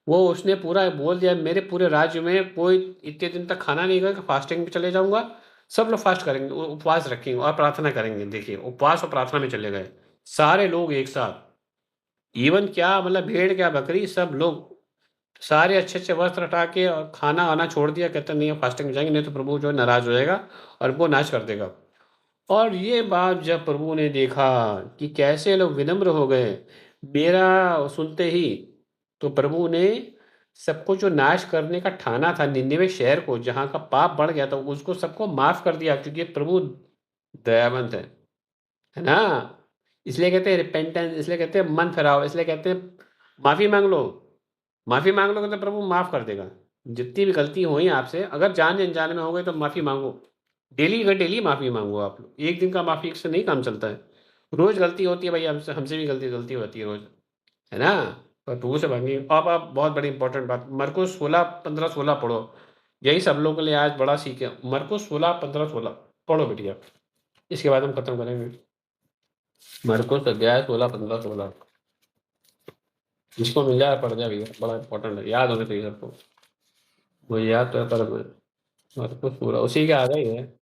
वो उसने पूरा बोल दिया मेरे पूरे राज्य में कोई इतने दिन तक खाना नहीं खाएगा, फास्टिंग पे चले जाऊंगा। सब लोग फास्ट करेंगे, उपवास रखेंगे और प्रार्थना करेंगे। देखिए उपवास और प्रार्थना में चले गए सारे लोग एक साथ। इवन क्या मतलब भेड़ क्या बकरी सब लोग सारे अच्छे-अच्छे वस्त्र हटा के और खाना-वाना छोड़ दिया, कहते नहीं अब फास्टिंग में जाएँगे, नहीं तो प्रभु जो है नाराज़ हो जाएगा और हमको नाश कर देगा। और ये बात जब प्रभु ने देखा कि कैसे लोग विनम्र हो गए, मेरा सुनते ही, तो प्रभु ने सबको जो नाश करने का ठाना था निन्यानवे शहर को, जहाँ का पाप बढ़ गया था, उसको सबको माफ़ कर दिया क्योंकि प्रभु दयावंत है ना? इसलिए कहते हैं रिपेंटेंस, इसलिए कहते हैं मन फिराओ, इसलिए कहते हैं माफ़ी माँग लो। माफ़ी माँग लोगे तो प्रभु माफ़ कर देगा। जितनी भी गलती हुई आपसे, अगर जाने-अनजाने में हो गई तो माफ़ी माँगो। डेली का डेली माफ़ी माँगो आप लोग। एक दिन का माफ़ी से नहीं काम चलता है। रोज़ गलती होती है भाई, हमसे हमसे भी गलती होती है रोज़, है ना? पर प्रभु से माँगिए। अब आप बहुत बड़ी इम्पोर्टेंट बात, मरकुस 16, 15-16 पढ़ो। यही सब लोगों के लिए आज बड़ा सीख है। मरकुस 16, 15-16 पढ़ो बिटिया। इसके बाद हम खत्म करेंगे। मरकुस अध्याय 16, 15-16 जिसको मिल जाए पढ़ जाए भैया, बड़ा इम्पोर्टेंट है, याद होना चाहिए सबको। मुझे याद तो है पर मैं मरकुस पूरा उसी के आगे ही है।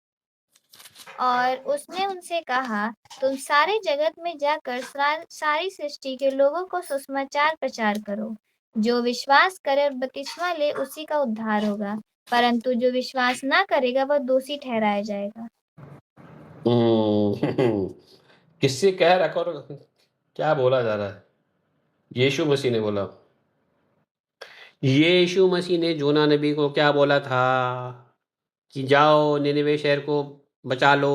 और उसने उनसे कहा, तुम सारे जगत में जाकर सारी सृष्टि के लोगों को सुसमाचार प्रचार करो। जो विश्वास करे और बपतिस्मा ले उसी का उद्धार होगा, परंतु जो विश्वास ना करेगा वह दोषी ठहराया जाएगा। किससे कह रखा और क्या बोला जा रहा है? यीशु मसीह ने बोला। यीशु मसीह ने जोना नबी को क्या बोला था कि जाओ निनिवे शहर को बचा लो।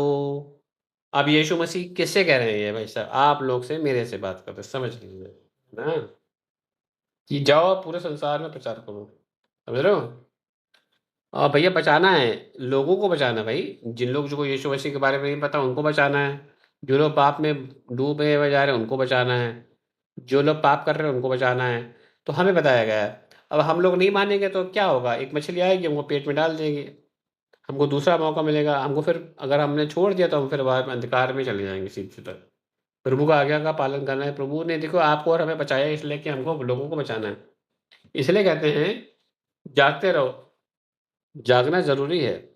अब यीशु मसीह किससे कह रहे हैं ये भाई साहब? आप लोग से, मेरे से बात कर रहे हैं, समझ लीजिए ना, कि जाओ पूरे संसार में प्रचार करो। समझ रहे हो? भैया बचाना है, लोगों को बचाना है भाई। जिन लोग जो यीशु मसीह के बारे में नहीं पता उनको बचाना है। जो लोग पाप में डूबे हुए जा रहे हैं उनको बचाना है। जो लोग पाप कर रहे हैं उनको बचाना है। तो हमें बताया गया है। अब हम लोग नहीं मानेंगे तो क्या होगा? एक मछली आएगी, हमको पेट में डाल देगी। हमको दूसरा मौका मिलेगा, हमको फिर अगर हमने छोड़ दिया तो हम फिर बाद में अंधकार में चले जाएँगे सीधे-सीधे। प्रभु का आज्ञा का पालन करना है। प्रभु ने देखो आपको और हमें बचाया इसलिए कि हमको लोगों को बचाना है। इसलिए कहते हैं जागते रहो। जागना ज़रूरी है।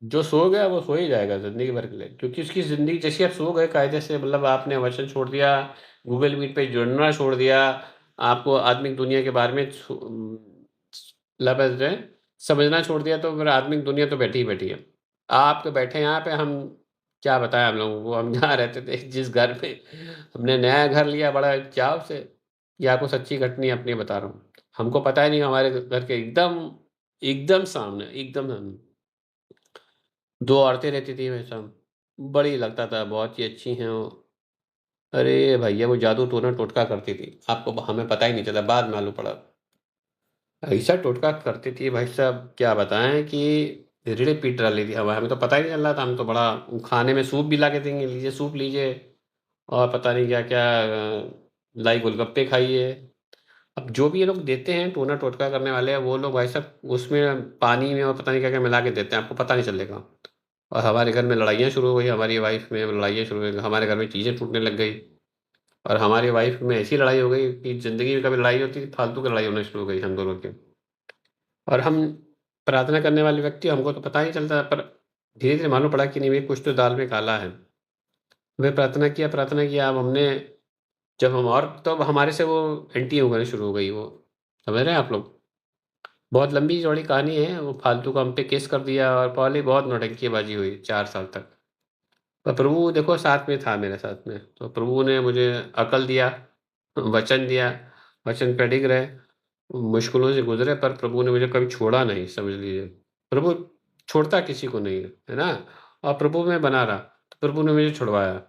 जो सो गया वो सो ही जाएगा ज़िंदगी भर के लिए, क्योंकि उसकी ज़िंदगी जैसे आप सो गए कायदे से, मतलब आपने वचन छोड़ दिया, गूगल मीट पे जुड़ना छोड़ दिया, आपको आत्मिक दुनिया के बारे में मतलब समझना छोड़ दिया, तो फिर आत्मिक दुनिया तो बैठी ही बैठी है। आप तो बैठे हैं यहाँ पे, हम क्या बताएँ हम लोगों को, हम जहाँ रहते थे जिस घर में हमने नया घर लिया बड़ा चाव से, ये आपको सच्ची घटना अपनी बता रहा हूँ। हमको पता ही नहीं हमारे घर के एकदम सामने, एकदम सामने 2 औरतें रहती थी मेरे साथ। बड़ी लगता था, बहुत ही अच्छी हैं वो। अरे भैया वो जादू टोना टोटका करती थी। आपको हमें पता ही नहीं चला, बाद में मालूम पड़ा। ऐसा टोटका करती थी भाई साहब, क्या बताएँ कि रीढ़ें पीट डाली थी। अब हमें तो पता ही नहीं चल रहा था, हम तो बड़ा खाने में सूप भी ला के देंगे, लीजिए सूप लीजिए और पता नहीं क्या-क्या लाई गोलगप्पे खाइए। अब जो भी ये लोग देते हैं टोना टोटका करने वाले, वो लोग भाई साहब उसमें पानी में और पता नहीं क्या-क्या मिला के देते हैं, आपको पता नहीं चलेगा। और हमारे घर में लड़ाइयाँ शुरू हो गई, हमारी वाइफ़ में लड़ाइयाँ शुरू हो गई, हमारे घर में चीज़ें टूटने लग गई और हमारी वाइफ़ में ऐसी लड़ाई हो गई कि ज़िंदगी में कभी लड़ाई होती थी, फालतू की लड़ाई होना शुरू हो गई हम दोनों की। और हम प्रार्थना करने वाले व्यक्ति, हमको तो पता नहीं चलता, पर धीरे-धीरे मालूम पड़ा कि नहीं भई कुछ तो दाल में काला है। फिर प्रार्थना किया, अब हमने जब हम और तब हमारे से वो एंटी होना शुरू हो गई वो। समझ रहे हैं आप लोग? बहुत लंबी-चौड़ी कहानी है, वो फालतू का हम पे केस कर दिया और पहले बहुत नौटंकीबाज़ी हुई 4 साल तक। पर प्रभु देखो साथ में था मेरे साथ में, तो प्रभु ने मुझे अकल दिया, वचन दिया, वचन पे अडिग रहे, मुश्किलों से गुज़रे पर प्रभु ने मुझे कभी छोड़ा नहीं, समझ लीजिए। प्रभु छोड़ता किसी को नहीं है ना? और प्रभु में बना रहा, तो प्रभु ने मुझे छुड़वाया।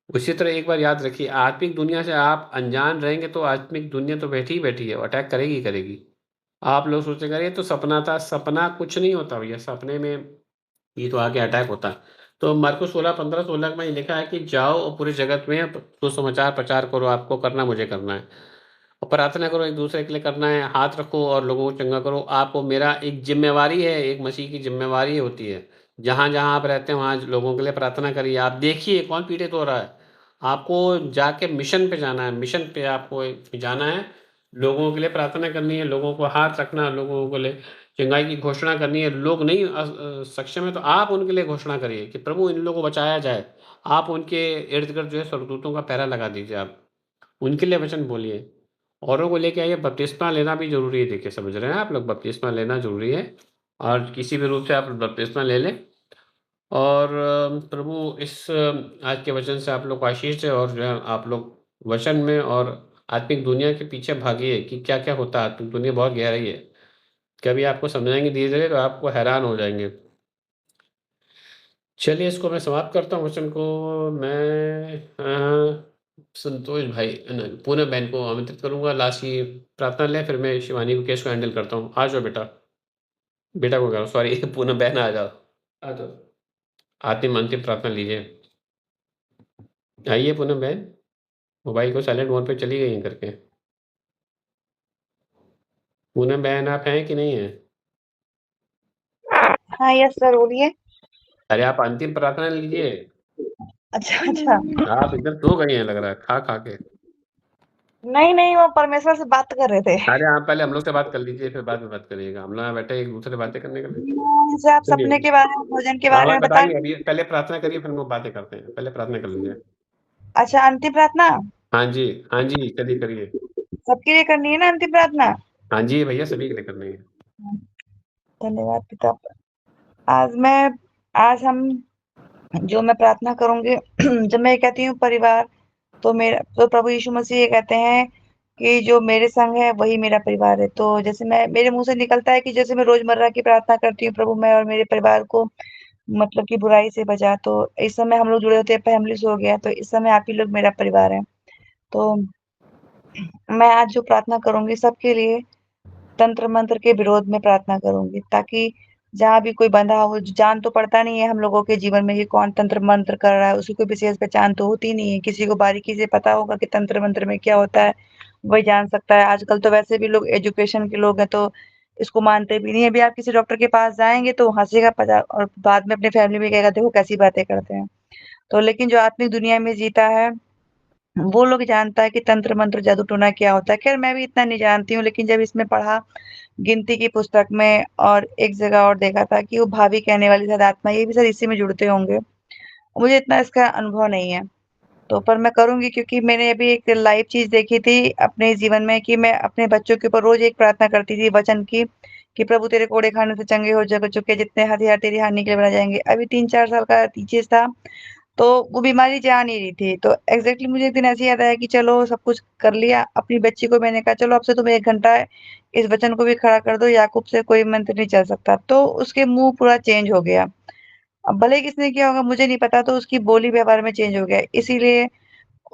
उसी तरह एक बार याद रखिए, आत्मिक दुनिया से आप अनजान रहेंगे तो आत्मिक दुनिया तो बैठी ही बैठी है, वो अटैक करेगी ही करेगी। आप लोग सोचेंगे अरे ये तो सपना था, सपना कुछ नहीं होता भैया, सपने में ये तो आके अटैक होता है। तो मार्कुस 16, 15-16 में ये लिखा है कि जाओ और पूरे जगत में सुसमाचार प्रचार करो, आपको करना, मुझे करना है। और प्रार्थना करो, एक-दूसरे के लिए करना है, हाथ रखो और लोगों को चंगा करो। आपको मेरा एक ज़िम्मेवारी है, एक मसीह की ज़िम्मेवारी होती है। जहाँ-जहाँ आप रहते हैं वहाँ लोगों के लिए प्रार्थना करिए। आप देखिए कौन पीड़ित हो रहा है। आपको जाके मिशन पे जाना है, मिशन पे आपको जाना है। लोगों के लिए प्रार्थना करनी है, लोगों को हाथ रखना, लोगों के लिए चंगाई की घोषणा करनी है। लोग नहीं सक्षम है तो आप उनके लिए घोषणा करिए कि प्रभु इन लोगों को बचाया जाए। आप उनके इर्द-गिर्द जो है स्वर्गदूतों का पहरा लगा दीजिए आप। उनके लिए वचन बोलिए। औरों को लेके आइए, बपतिस्मा लेना भी ज़रूरी है, देखिए समझ रहे हैं आप लोग, बपतिस्मा लेना ज़रूरी है और किसी भी रूप से आप बपतिस्मा ले लें और प्रभु इस आज के वचन से आप लोग को आशीष है और जो है आप लोग वचन में और आत्मिक दुनिया के पीछे भागिए कि क्या-क्या होता है, आत्मिक दुनिया बहुत गहराई है। कभी आपको समझाएँगे धीरे-धीरे तो आपको हैरान हो जाएँगे। चलिए इसको मैं समाप्त करता हूँ वचन को। मैं संतोष भाई पूनम बहन को आमंत्रित करूँगा लास्ट की प्रार्थना लें, फिर मैं शिवानी को केस को हैंडल करता हूँ। आ जाओ बेटा। बेटा को कह रहा हूँ सॉरी पूनम बहन आ जाओ। आ जाओ। अंतिम प्रार्थना लीजिए। आइए पूनम बहन, मोबाइल को साइलेंट मोड पे चली गई हैं करके। पूनम बहन आप हैं कि नहीं हैं? हाँ यस सर बोलिए। अरे आप अंतिम प्रार्थना लीजिए। अच्छा अच्छा। आप एकदम सो गई हैं लग रहा है, खा-खा के। नहीं नहीं, वो परमेश्वर से बात कर रहे थे। अरे आप पहले हम लोग से बात कर लीजिए, फिर बाद में बात करिएगा। हम लोग यहाँ बैठे एक-दूसरे से बातें करने के लिए। जैसे आप सपने चलिए। के बारे में, भोजन के हाँ, बारे हमें में बता बताइए रहे अभी थे। पहले प्रार्थना करिए फिर हम लोग बातें करते हैं। पहले प्रार्थना कर लीजिए। अच्छा, अंतिम प्रार्थना हाँ जी, हाँ जी, चलिए करिए। सबके लिए करनी है ना अंतिम प्रार्थना? हाँ जी, भैया सभी के लिए करनी है। धन्यवाद पिता। आज मैं आज हम जो मैं प्रार्थना करूंगी जब मैं ये कहती हूँ परिवार, तो मेरा तो प्रभु यीशु मसीह ये कहते हैं कि जो मेरे संग है वही मेरा परिवार है। तो जैसे मैं मेरे मुंह से निकलता है कि जैसे मैं रोजमर्रा की प्रार्थना करती हूँ, प्रभु मैं और मेरे परिवार को मतलब कि बुराई से बचा। तो इस समय हम लोग जुड़े होते हैं, फैमिली हो गया, तो इस समय आप ही लोग मेरा परिवार है। तो मैं आज जो प्रार्थना करूंगी सबके लिए तंत्र मंत्र के विरोध में प्रार्थना करूंगी, ताकि जहाँ भी कोई बंधा हो, जान तो पड़ता नहीं है हम लोगों के जीवन में कि कौन तंत्र मंत्र कर रहा है, उसकी कोई विशेष पहचान तो होती नहीं है। किसी को बारीकी से पता होगा कि तंत्र मंत्र में क्या होता है, वही जान सकता है। आजकल तो वैसे भी लोग एजुकेशन के लोग हैं, तो इसको मानते भी नहीं है। अभी आप किसी डॉक्टर के पास जाएंगे तो हंसेगा पता, और बाद में अपने फैमिली में कहेगा देखो कैसी बातें करते हैं। तो लेकिन जो आत्मिक दुनिया में जीता है वो लोग जानता है कि तंत्र मंत्र जादू टोना क्या होता है। खैर मैं भी इतना नहीं जानती हूँ, लेकिन जब इसमें पढ़ा गिनती की पुस्तक में और एक जगह और देखा था कि वो भाभी कहने वाली शायद आत्मा, ये भी शायद इसी में जुड़ते होंगे। मुझे इतना इसका अनुभव नहीं है, तो पर मैं करूँगी, क्योंकि मैंने अभी एक लाइव चीज़ देखी थी अपने जीवन में कि मैं अपने बच्चों के ऊपर रोज़ एक प्रार्थना करती थी वचन की, कि प्रभु तेरे कोड़े खाने से चंगे हो जग चुके, जितने हथियार तेरी हानि के लिए बनाए जाएँगे। अभी 3-4 साल का चीज़ था, तो वो बीमारी जा नहीं रही थी। तो एग्ज़ैक्टली मुझे एक दिन ऐसे याद आया कि चलो सब कुछ कर लिया। अपनी बच्ची को मैंने कहा चलो अब से तुम 1 घंटा इस वचन को भी खड़ा कर दो, याकूब से कोई मंत्र नहीं चल सकता। तो उसके मुँह पूरा चेंज हो गया। अब भले ही किसने किया होगा मुझे नहीं पता, तो उसकी बोली व्यवहार में चेंज हो गया। इसीलिए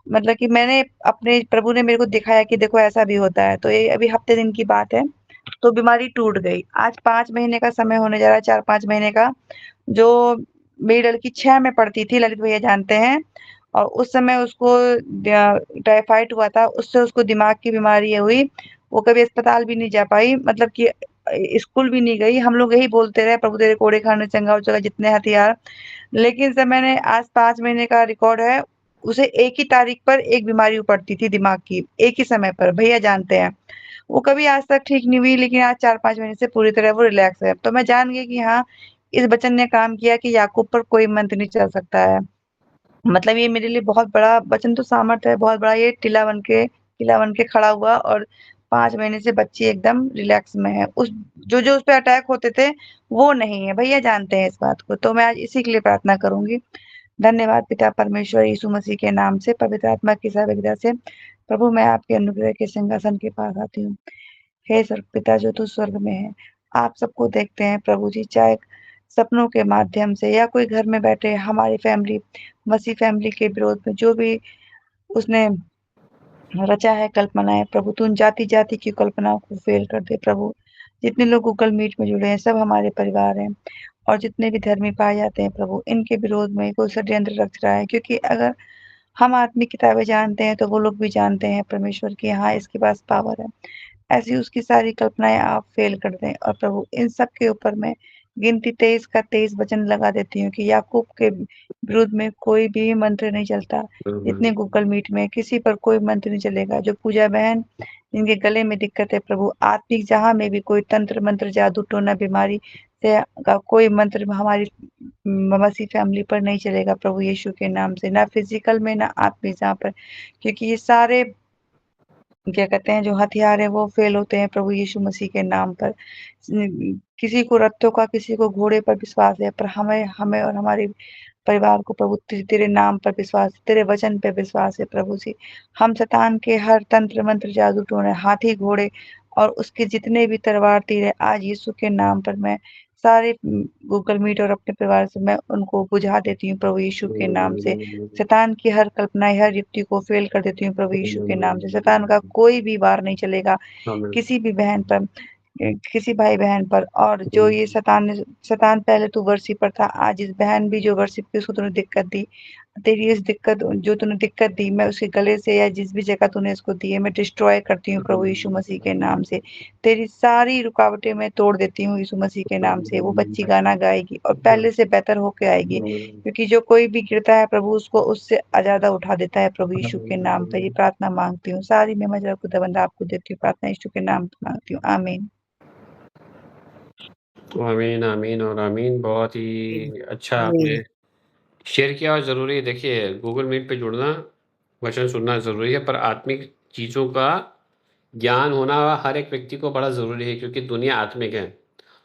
मतलब कि मैंने अपने प्रभु ने मेरे को दिखाया कि देखो ऐसा भी होता है। तो ये अभी हफ्ते दिन की बात है, तो बीमारी टूट गई। आज 5 महीने का समय होने जा रहा है, 4-5 महीने का। जो मेरी लड़की 6 में पढ़ती थी, ललित भैया जानते हैं, और उस समय उसको टाइफाइड हुआ था, उससे उसको दिमाग की बीमारी हुई। वो कभी अस्पताल भी नहीं जा पाई, मतलब कि स्कूल भी नहीं गई। हम लोग यही बोलते रहे प्रभु तेरे कोड़े खाने चंगा हो जाएगा, जितने हथियार। लेकिन जब मैंने आज 5 महीने का रिकॉर्ड है, उसे एक ही तारीख पर एक बीमारी पड़ती थी दिमाग की, एक ही समय पर, भैया जानते हैं। वो कभी आज तक ठीक नहीं हुई, लेकिन आज 4-5 महीने से पूरी तरह वो रिलैक्स है। तो मैं जान गई कि हाँ, इस वचन ने काम किया कि याकूब पर कोई मंत्र नहीं चल सकता है। मतलब ये मेरे लिए बहुत बड़ा वचन, तो सामर्थ्य है बहुत बड़ा। ये किला बन के खड़ा हुआ, और 5 महीने से बच्ची एकदम रिलैक्स में है। उस जो उस पे अटैक होते थे, वो नहीं है। भैया जानते हैं इस बात को। तो मैं आज इसी के लिए प्रार्थना करूँगी। धन्यवाद पिता परमेश्वर यीशु मसीह के नाम से, पवित्र आत्मा की सहभागिता से। प्रभु मैं आपके अनुग्रह के सिंहासन के पास आती हूँ। हे स्वर्ग पिता जो तू स्वर्ग में है, आप सबको देखते हैं प्रभु जी, चाहे सपनों के माध्यम से या कोई घर में बैठे हमारी फैमिली, मसीह फैमिली के विरोध में जो भी उसने रचा है कल्पनाएं, प्रभु तू उन जाति जाति की कल्पनाओं को फेल कर दे प्रभु। जितने लोग गूगल मीट में जुड़े हैं सब हमारे परिवार हैं, और जितने भी धर्मी पाए जाते हैं प्रभु, इनके विरोध में कोई षड्यंत्र रच रहा है। क्योंकि अगर हम आत्मिक किताबें जानते हैं तो वो लोग भी जानते हैं परमेश्वर की, हाँ इसके पास पावर है। ऐसी उसकी सारी कल्पनाएं आप फेल कर दें। और प्रभु इन सब के ऊपर मैं गिनती 23 का 23 वचन लगा देती हूँ कि याकूब के विरुद्ध में कोई भी मंत्र नहीं चलता। बिल्कुल। जितने गूगल मीट में किसी पर कोई मंत्र नहीं चलेगा। जो पूजा बहन जिनके गले में दिक्कत है प्रभु, आत्मिक जहाँ में भी कोई तंत्र मंत्र जादू टोना बीमारी से का कोई मंत्र हमारी मसीह फैमिली पर नहीं चलेगा प्रभु यीशु के नाम से, ना फिजिकल में ना आत्मिक जहाँ पर, क्योंकि ये सारे क्या कहते हैं, जो हथियार है वो फेल होते हैं प्रभु यीशु मसीह के नाम पर। किसी को रथों का, किसी को घोड़े पर विश्वास है, पर हमें हमें और हमारे परिवार को प्रभु तेरे नाम पर विश्वास, तेरे वचन पे विश्वास है प्रभु जी। हम शैतान के हर तंत्र मंत्र जादू टोने, हाथी घोड़े और उसके जितने भी तलवार तीर है, आज यीशु के नाम पर मैं सारे गूगल मीट और अपने परिवार से मैं उनको बुझा देती हूँ प्रभु यीशु के नाम से। शैतान की हर कल्पना, हर युक्ति को फेल कर देती हूँ प्रभु यीशु के नाम से। शैतान का कोई भी वार नहीं चलेगा किसी भी बहन पर, किसी भाई-बहन पर। और जो ये शैतान पहले तो वर्षिप पर था, आज इस बहन भी जो वर्षिप की उसको तूने दिक्कत दी। तेरी इस दिक्कत, जो तूने दिक्कत दी, मैं उसके गले से या जिस भी जगह तूने इसको दी है, मैं डिस्ट्रॉय करती हूँ प्रभु यीशु मसीह के नाम से। तेरी सारी रुकावटें मैं तोड़ देती हूँ यीशु मसीह के नाम से। वो बच्ची गाना गाएगी और पहले से बेहतर होके आएगी, क्योंकि जो कोई भी गिरता है प्रभु उसको उससे ज़्यादा उठा देता है प्रभु यीशु के नाम पे। ये प्रार्थना माँगती हूँ। सारी महिमा जय खुदावंद आपको देती हूँ। प्रार्थना यीशु के नाम पे माँगती हूँ। आमीन। आमीन, आमीन और आमीन। बहुत ही अच्छा आपने शेयर किया और ज़रूरी है। देखिए, गूगल मीट पे जुड़ना, वचन सुनना ज़रूरी है, पर आत्मिक चीज़ों का ज्ञान होना हर एक व्यक्ति को बड़ा ज़रूरी है, क्योंकि दुनिया आत्मिक है।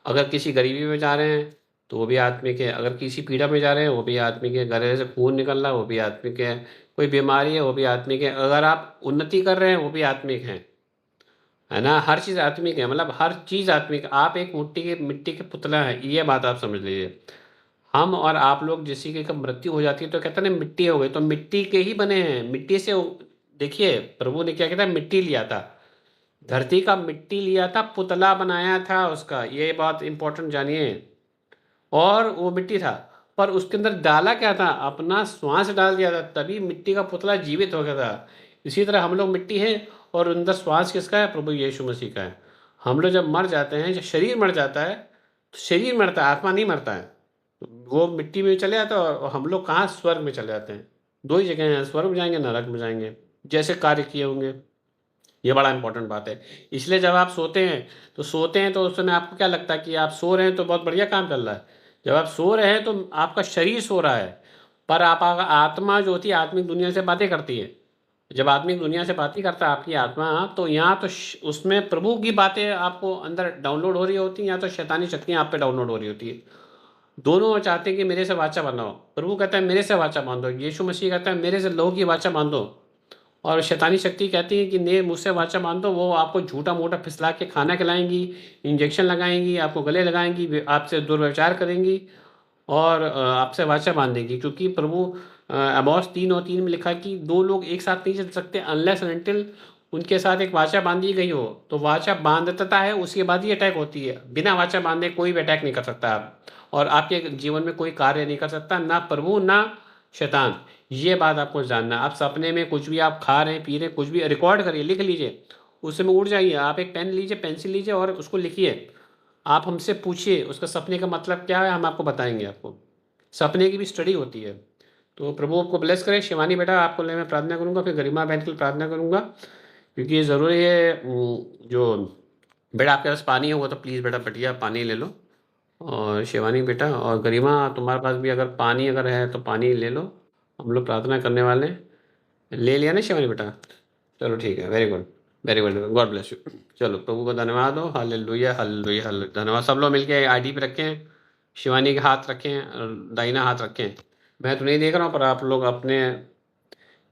अगर किसी गरीबी में जा रहे हैं, तो वो भी आत्मिक है। अगर किसी पीड़ा में जा रहे हैं, वो भी आत्मिक है। गले से खून निकल रहा है, वो भी आत्मिक है। कोई बीमारी है, वो भी आत्मिक है। अगर आप उन्नति कर रहे हैं, वो भी आत्मिक है ना? हर चीज़ आत्मिक है, मतलब हर चीज़ आत्मिक। आप एक मिट्टी के पुतला हैं, ये बात आप समझ लीजिए। हम और आप लोग, किसी की कब मृत्यु हो जाती है तो कहते हैं ना मिट्टी हो गई, तो मिट्टी के ही बने हैं, मिट्टी से देखिए प्रभु ने क्या कहता है, मिट्टी लिया था, धरती का मिट्टी लिया था, पुतला बनाया था उसका, ये बात इंपॉर्टेंट जानिए। और वो मिट्टी था, पर उसके अंदर डाला क्या था, अपना श्वास डाल दिया था, तभी मिट्टी का पुतला जीवित हो गया था। इसी तरह हम लोग मिट्टी है, और अंदर श्वास किसका है, प्रभु यीशु मसीह का है। हम लोग जब मर जाते हैं, जब शरीर मर जाता है, तो शरीर मरता है, आत्मा नहीं मरता है। वो मिट्टी में चले जाता है, और हम लोग कहाँ, स्वर्ग में चले जाते हैं। दो ही जगह हैं, स्वर्ग में जाएंगे, नरक में जाएंगे, जैसे कार्य किए होंगे। ये बड़ा इंपॉर्टेंट बात है। इसलिए जब आप सोते हैं, तो उस समय आपको क्या लगता है कि आप सो रहे हैं, तो बहुत बढ़िया काम चल रहा है। जब आप सो रहे हैं, तो आपका शरीर सो रहा है, पर आपका आत्मा जो होती है, आत्मिक दुनिया से बातें करती है। जब आत्मिक दुनिया से बातें करता है आपकी आत्मा, तो यहाँ तो उसमें प्रभु की बातें आपको अंदर डाउनलोड हो रही होती हैं, या तो शैतानी शक्तियाँ आप पे डाउनलोड हो रही होती है। दोनों चाहते हैं कि मेरे से वाचा बांधो। प्रभु कहता है मेरे से वाचा बांधो, यीशु मसीह कहता है मेरे से लहू की वाचा बांधो। और शैतानी शक्ति कहती है कि ने मुझसे वाचा बांधो। वो आपको झूठा मोटा फिसला के खाना खिलाएंगी, इंजेक्शन लगाएंगी, आपको गले लगाएंगी, आपसे दुर्व्यवचार करेंगी, और आपसे वाचा बांधेंगी। क्योंकि प्रभु अमोस 3:3 में लिखा कि दो लोग एक साथ नहीं चल सकते अनलेस अनटिल उनके साथ एक वाचा बांधी गई हो। तो वाचा बांधता है, उसके बाद ही अटैक होती है। बिना वाचा बांधे कोई भी अटैक नहीं कर सकता आप, और आपके जीवन में कोई कार्य नहीं कर सकता, ना प्रभु ना शैतान। ये बात आपको जानना। आप सपने में कुछ भी आप खा रहे हैं, पी रहे हैं, कुछ भी रिकॉर्ड करिए, लिख लीजिए, उससे में उड़ जाइए। आप एक पेन लीजिए, पेंसिल लीजिए, और उसको लिखिए। आप हमसे पूछिए उसका सपने का मतलब क्या है, हम आपको बताएंगे। आपको सपने की भी स्टडी होती है। तो प्रभु आपको ब्लेस करे। शिवानी बेटा, आपको लिए मैं प्रार्थना करूंगा, फिर गरिमा बहन के लिए प्रार्थना करूंगा, क्योंकि ये ज़रूरी है। जो बेटा आपके पास पानी होगा तो प्लीज़ बेटा बढ़िया पानी ले लो। और शिवानी बेटा और गरिमा, तुम्हारे पास भी अगर पानी अगर है तो पानी ले लो। हम लोग प्रार्थना करने वाले हैं। ले लिया ना शिवानी बेटा? चलो ठीक है, very good, very good, God bless you. चलो प्रभु को धन्यवाद हो। Hallelujah, hallelujah, hallelujah. धन्यवाद। सब लोग मिलके आईडी पे रखें, शिवानी के हाथ रखें और दाहिना हाथ रखें। मैं तो नहीं देख रहा हूँ, पर आप लोग अपने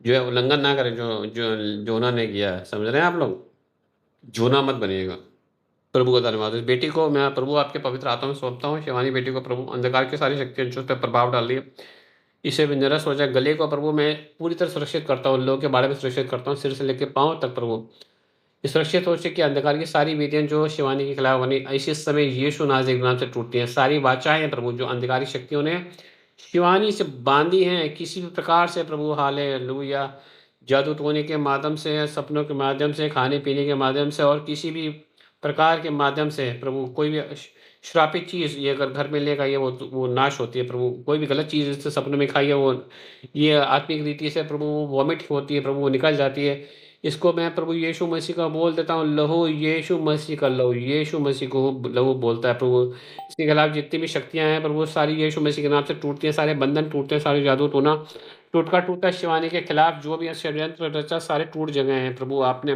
जो है उल्लंघन ना करें, जो जो जोना ने किया है। समझ रहे हैं आप लोग? जोना मत बनिएगा। प्रभु का धन्यवाद। इस बेटी को मैं प्रभु आपके पवित्र हाथों में सौंपता हूँ। शिवानी बेटी को प्रभु अंधकार की सारी शक्तियाँ जो उस पर प्रभाव डाल रही है, इसे भी निरस्त हो जाए। गले को प्रभु मैं पूरी तरह सुरक्षित करता हूँ, लोगों के बारे में सुरक्षित करता हूँ, सिर से लेकर पाँव तक प्रभु ये सुरक्षित हो सके। अंधकार की सारी विधियाँ जो शिवानी के खिलाफ बनी, इसी समय यीशु नाज़रेत के नाम से टूटती हैं। सारी वाचाएं हैं प्रभु जो अंधकारी शक्तियों ने शिवानी से बांधी हैं, किसी भी प्रकार से प्रभु, हालेलुया, जादू टोने के माध्यम से, सपनों के माध्यम से, खाने पीने के माध्यम से, और किसी भी प्रकार के माध्यम से प्रभु, कोई भी श्रापित चीज़ ये अगर घर में लेकर आइए, वो नाश होती है प्रभु। कोई भी गलत चीज़ इससे सपने में खाइए, वो ये आत्मिक रीति से प्रभु वो वॉमिट होती है प्रभु, वो निकल जाती है। इसको मैं प्रभु यीशु मसीह का बोल देता हूँ, लहू यीशु मसीह का लहू, यीशु मसीह को लहू बोलता है प्रभु। इसके खिलाफ जितनी भी शक्तियाँ हैं प्रभु, सारी यीशु मसीह के नाम से टूटती हैं, सारे बंधन टूटते हैं, सारे जादू टोना टूटता शिवानी के खिलाफ जो भी षड्यंत्र रचा, सारे टूट जगह हैं प्रभु। आपने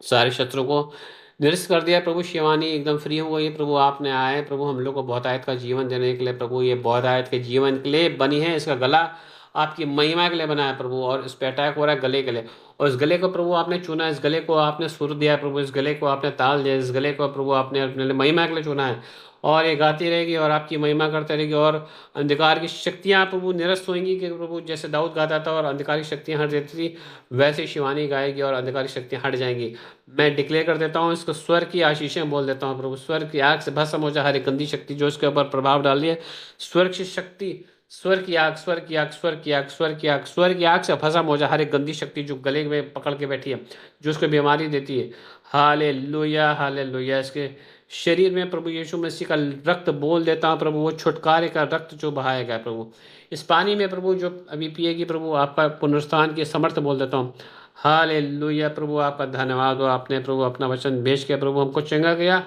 सारे शत्रुओं को निरस्त कर दिया प्रभु। शिवानी एकदम फ्री हो गई प्रभु। आपने आए प्रभु हम लोग को बहुतायत का जीवन देने के लिए प्रभु। ये बहुतायत के जीवन के लिए बनी है। इसका गला आपकी महिमा के लिए बना है प्रभु, और इस पे अटैक हो रहा है गले के लिए। और इस गले को प्रभु आपने चुना, इस गले को आपने सुर दिया प्रभु, इस गले को आपने ताल दिया, इस गले को प्रभु आपने अपने लिए महिमा के लिए चुना है। और ये गाती रहेगी और आपकी महिमा करते रहेगी, और अंधकार की शक्तियाँ प्रभु निरस्त होंगी कि प्रभु जैसे दाऊद गाता था और अंधकार की शक्तियाँ हट जाती थी, वैसे शिवानी गाएगी और अंधकार की शक्तियाँ हट जाएंगी। मैं डिक्लेयर कर देता हूँ, इसको स्वर की आशीषें बोल देता हूँ प्रभु। स्वर की आग से भस्म हो जाए हर एक गंदी शक्ति जो इसके ऊपर प्रभाव डाल रही है। स्वर की शक्ति, स्वर की आग, स्वर की आग, स्वर की आग, स्वर की आग, स्वर की आग से भस्म हो जाए हर एक गंदी शक्ति जो गले में पकड़ के बैठी है, जो उसको बीमारी देती है। Hallelujah, hallelujah. इसके शरीर में प्रभु यीशु मसीह का रक्त बोल देता हूँ प्रभु, वो छुटकारे का रक्त जो बहाया गया प्रभु। इस पानी में प्रभु जो अभी पिएगी प्रभु, आपका पुनरुत्थान की समर्थ बोल देता हूँ। हालेलुया प्रभु, आपका धन्यवाद हो। आपने प्रभु अपना वचन भेज के प्रभु हमको चंगा किया।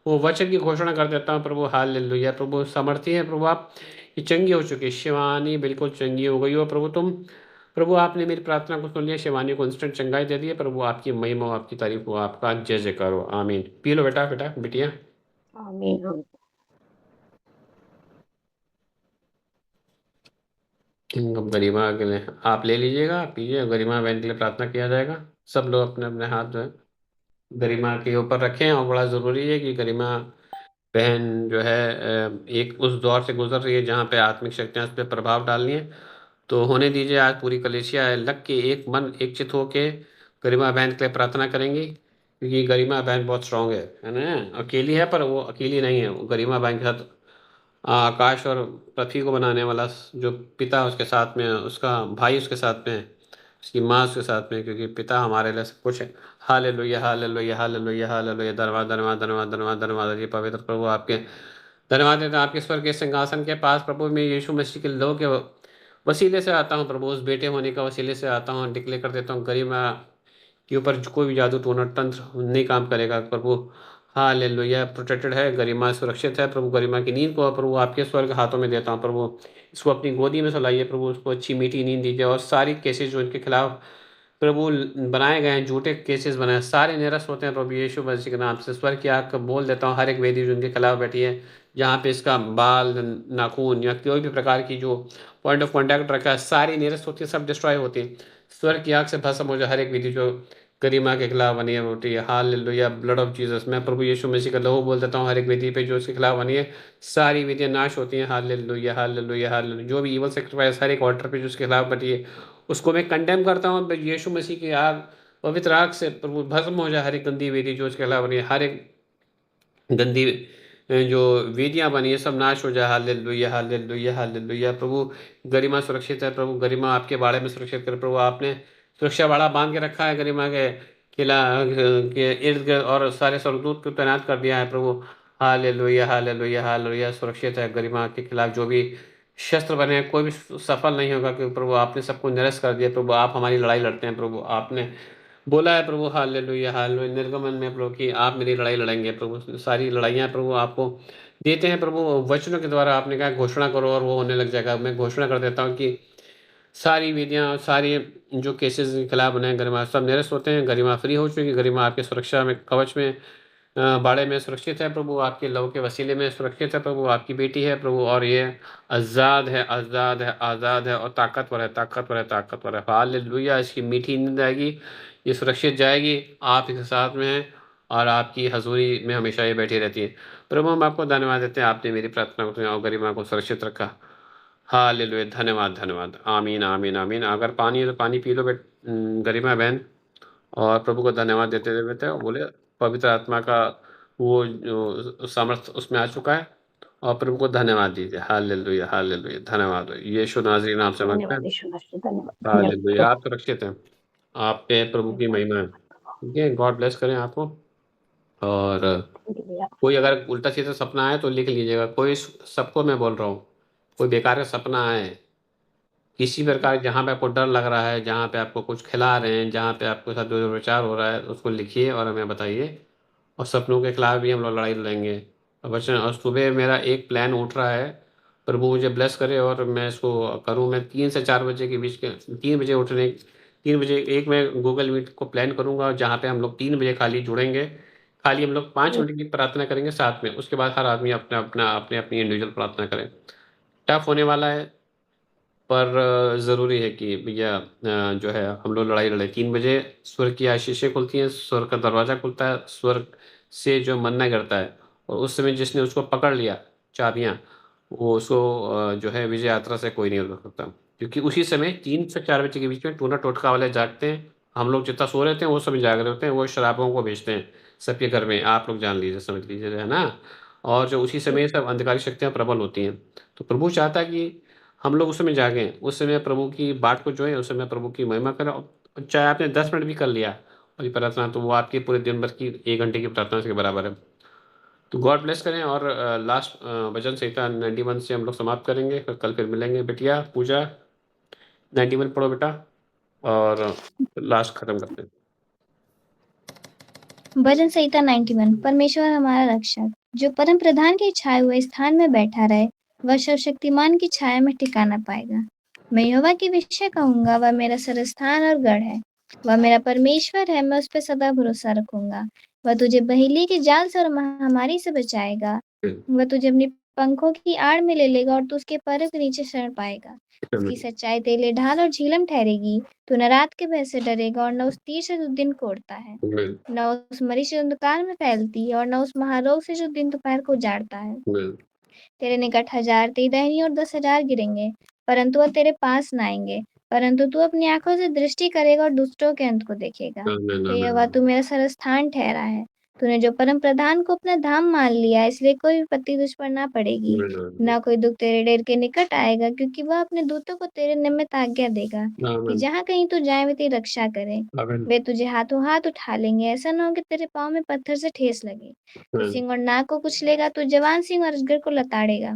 वो वचन की घोषणा कर देता हूँ प्रभु। हालेलुया प्रभु, समर्थी है प्रभु आप। ये चंगी हो चुकी है, शिवानी बिल्कुल चंगी हो गई हो प्रभु। तुम प्रभु आपने मेरी प्रार्थना को सुन लिया, शिवानी को इंस्टेंट चंगाई दे दी है प्रभु। आपकी महिमा हो, आपकी तारीफ हो, आपका जय जयकार हो। आमीन। पी लो बेटा, बेटा बिटिया। आमीन आमीन। गरिमा के लिए आप ले लीजिएगा, आप पीजिए। गरिमा बहन के लिए प्रार्थना किया जाएगा। सब लोग अपने अपने हाथ जो है गरिमा के ऊपर रखें। और बड़ा ज़रूरी है कि गरिमा बहन जो है एक उस दौर से गुजर रही है जहाँ पे आत्मिक शक्तियाँ उस पर प्रभाव डालनी है। तो होने दीजिए, आज पूरी कलेसिया लग के एक मन एक चित होके गरिमा बहन के लिए प्रार्थना करेंगी, क्योंकि गरिमा बहन बहुत स्ट्रांग है ना। अकेली है पर वो अकेली नहीं है। वो गरिमा बहन के साथ आकाश और पृथ्वी को बनाने वाला जो पिता उसके साथ में है, उसका भाई उसके साथ में है, उसकी माँ उसके साथ में है, क्योंकि पिता हमारे लिए सब कुछ है। Hallelujah, hallelujah, hallelujah, hallelujah. धन्यवाद, धन्यवाद, धन्यवाद, धन्यवाद, धन्यवाद। ये पवित्र प्रभु आपके धन्यवाद देता हूं आपके स्वर्ग के सिंहासन के पास प्रभु। मैं यीशु मसीह के लोह के वसीले से आता हूँ प्रभु, उस बेटे होने का वसीले से आता हूँ। डिक्लेयर कर देता हूँ गरिमा के ऊपर कोई भी जादू टोना तंत्र नहीं काम करेगा प्रभु। हालेलुया, प्रोटेक्टेड है, गरिमा सुरक्षित है प्रभु। गरिमा की नींद को प्रभु आपके स्वर्ग हाथों में देता हूँ प्रभु। इसको अपनी गोदी में सुलाइए प्रभु, उसको अच्छी मीठी नींद दीजिए। और सारी केसेस जो इनके खिलाफ प्रभु बनाए गए हैं, झूठे केसेस बनाए, सारे निरस्त होते हैं प्रभु यीशु मसीह के नाम से। स्वर्ग की आग का बोल देता हूँ हर एक वेदी जो उनके खिलाफ बैठी है, जहाँ पे इसका बाल, नाखून या कोई भी प्रकार की जो पॉइंट ऑफ कॉन्टैक्ट रखा है, सारी निरस्त होती है, सब डिस्ट्रॉय होती है। स्वर्ग की आग से भस्म हो जाए हर एक विधि जो गरिमा के खिलाफ बनी है होती है। Hallelujah, blood of Jesus. मैं प्रभु यीशु मसीह का लहू बोल देता हूँ हर एक विधि पे जो उसके खिलाफ बनी है, सारी विधियाँ नाश होती हैं। Hallelujah, hallelujah, hallelujah. जो भी इवल सेक्रीफाइस हर एक ऑल्टर पे जो उसके खिलाफ बनी है, उसको मैं कंडेम करता हूँ यीशु मसीह की आग, पवित्र आग से प्रभु भस्म हो जाए हर एक गंदी वेदी जो उसके खिलाफ बनी है। हर एक गंदी जो वेदियाँ बनी है सब नाश हो जाए। Hallelujah, hallelujah, hallelujah. प्रभु गरिमा सुरक्षित है प्रभु। गरिमा आपके बाड़े में सुरक्षित कर प्रभु। आपने सुरक्षा बाड़ा बांध के रखा है गरिमा के किला के इर्द गिर्द, और सारे स्वर्गदूत को तैनात कर दिया है प्रभु। Hallelujah, hallelujah, hallelujah. सुरक्षित है गरिमा के खिलाफ जो भी शस्त्र बने हैं, कोई भी सफल नहीं होगा, क्योंकि प्रभु आपने सबको निरस्त कर दिया प्रभु। आप हमारी लड़ाई लड़ते हैं प्रभु। आपने बोला है प्रभु, हालेलुया, हालेलुया, निर्गमन में प्रभु कि आप मेरी लड़ाई लड़ेंगे प्रभु। सारी लड़ाइयाँ प्रभु आपको देते हैं प्रभु वचनों के द्वारा। आपने कहा घोषणा करो और वो होने लग जाएगा। मैं घोषणा कर देता हूँ कि सारी विधियाँ, सारी जो केसेस के खिलाफ बने हैं, गरिमा सब निरस्त होते हैं। गरिमा फ्री हो चुकी है। गरिमा आपके सुरक्षा में, कवच में, बाड़े में सुरक्षित है प्रभु। आपके लहू के वसीले में सुरक्षित है प्रभु। आपकी बेटी है प्रभु, और ये आज़ाद है, आज़ाद है, आज़ाद है, और ताकतवर है, ताकतवर है, ताकतवर है। हालेलुया। इसकी मीठी नींद आएगी, ये सुरक्षित जाएगी, आप इसके साथ में हैं, और आपकी हजूरी में हमेशा ये बैठी रहती है प्रभु। हम आपको धन्यवाद देते हैं, आपने मेरी प्रार्थना को सुना और गरिमा को सुरक्षित रखा। हालेलुया, धन्यवाद, धन्यवाद। आमीन, आमीन, आमीन। अगर पानी है तो पानी पी लो गरिमा बहन, और प्रभु को धन्यवाद देते देते और बोले पवित्र आत्मा का वो जो सामर्थ उसमें आ चुका है, और प्रभु को धन्यवाद दीजिए। हालेलुया, हालेलुया, धन्यवाद। यीशु नाज़री नाम से मांगते धन्यवाद हैं। यीशु मसीह, धन्यवाद हालेलुया, धन्यवाद आप सुरक्षित हैं, आप पे प्रभु की महिमा है। ठीक है, गॉड ब्लेस करें आपको। और धन्यवाद। कोई अगर उल्टा सीधा सपना आए तो लिख लीजिएगा। कोई, सबको मैं बोल रहा हूँ, कोई बेकार का सपना आए किसी प्रकार, जहाँ पे आपको डर लग रहा है, जहाँ पे आपको कुछ खिला रहे हैं, जहाँ पे आपके साथ दुर्व्यवहार हो रहा है, उसको लिखिए और हमें बताइए। और सपनों के खिलाफ भी हम लोग लड़ाई लड़ेंगे। और वचन, और सुबह मेरा एक प्लान उठ रहा है, प्रभु मुझे ब्लेस करे और मैं इसको करूँ। मैं 3 से 4 बजे के बीच के, 3 बजे उठने 3 बजे एक मैं गूगल मीट को प्लान करूँगा जहाँ पे हम लोग 3 बजे खाली जुड़ेंगे। खाली हम लोग 5 मिनट की प्रार्थना करेंगे साथ में, उसके बाद हर आदमी अपनी इंडिविजुअल प्रार्थना करे। टफ होने वाला है, पर ज़रूरी है कि भैया जो है हम लोग लड़ाई लड़ें। 3 बजे स्वर्ग की आशीषें खुलती हैं, स्वर्ग का दरवाज़ा खुलता है, स्वर्ग से जो मन्ना गिरता है और उस समय जिसने उसको पकड़ लिया चाबियाँ, वो उसको जो है विजय यात्रा से कोई नहीं रोक सकता। क्योंकि उसी समय 3 से 4 बजे के बीच में टूना टोटका वाले जागते हैं, हम लोग जितना सो रहे थे वो सभी जाग रहे होते हैं, वो शराबों को भेजते हैं सबके घर में, आप लोग जान लीजिए, समझ लीजिए, है ना? और जो उसी समय सब अंधकारी शक्तियाँ प्रबल होती हैं। तो प्रभु चाहता है कि हम लोग उस समय जागें, उस समय प्रभु की बाट को जोएँ, उस समय प्रभु की महिमा करें और चाहे आपने 10 मिनट भी कर लिया और ये प्रार्थना, तो वो आपके पूरे दिन भर की 1 घंटे की प्रार्थना के बराबर है। तो गॉड ब्लेस करें और लास्ट भजन संहिता 91 से हम लोग समाप्त करेंगे, फिर कल फिर मिलेंगे। बिटिया पूजा 91 पढ़ो बेटा और लास्ट खत्म करते हैं। भजन संहिता 91। परमेश्वर हमारा रक्षक, जो परम प्रधान के छाए हुए स्थान में बैठा रहे, वह सर्वशक्तिमान की छाया में ठिकाना पाएगा। मैं यहोवा के विषय कहूंगा, वह मेरा सरस्थान और गढ़ है। वह मेरा परमेश्वर है, मैं उस पर सदा भरोसा रखूंगा। वह तुझे बहेली के जाल से और महामारी से बचाएगा। वह तुझे अपनी पंखों की आड़ में ले लेगा और तू उसके पैरों के नीचे शरण पाएगा। उसकी सच्चाई तेरे लिए ढाल और झीलम ठहरेगी। तू न रात के भय से डरेगा और न उस तीर से जो दिन को उड़ता है, न उस मरी से अंधकार में फैलती है और न उस महारोग से जो दिन दोपहर को उजाड़ता है। तेरे निकट 1000 तेरी दाहिनी और 10,000 गिरेंगे, परंतु वह तेरे पास न आएंगे। परंतु तू अपनी आंखों से दृष्टि करेगा और दुष्टों के अंत को देखेगा। यहोवा तू मेरा सरस्थान ठहरा है। तूने जो परम प्रधान को अपना धाम मान लिया, इसलिए कोई विपत्ति तुझ पर ना पड़ेगी, ना कोई दुख तेरे डेर के निकट आएगा, क्योंकि वह अपने दूतों को तेरे निमित्त आज्ञा देगा कि जहाँ कहीं तू जाए वे तेरी रक्षा करें। वे तुझे हाथों हाथ उठा लेंगे, ऐसा न हो कि तेरे पाँव में पत्थर से ठेस लगे। तू सिंह और नाग को कुचलेगा, तू जवान सिंह और अजगर को लताड़ेगा।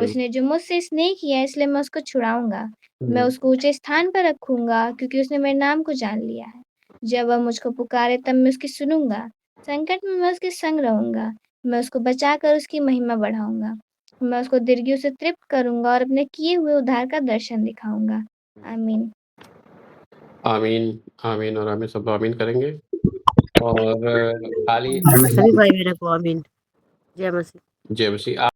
उसने जो मुझसे स्नेह किया, इसलिए मैं उसको छुड़ाऊंगा। मैं उसको ऊंचे स्थान पर रखूंगा, क्योंकि उसने मेरे नाम को जान लिया है। जब वह मुझको पुकारे, तब मैं उसकी सुनूंगा। संकट में मैं उसके संग रहूंगा। मैं उसको बचाकर उसकी महिमा बढ़ाऊंगा। मैं उसको दीर्घियों से तृप्त करूंगा और अपने किए हुए उद्धार का दर्शन दिखाऊंगा। आमीन। आमीन, आमीन और आमीन, सब लोग आमीन करेंगे। और खाली सभी भाई मेरे को आमीन। जय मसीह। जय मसीह।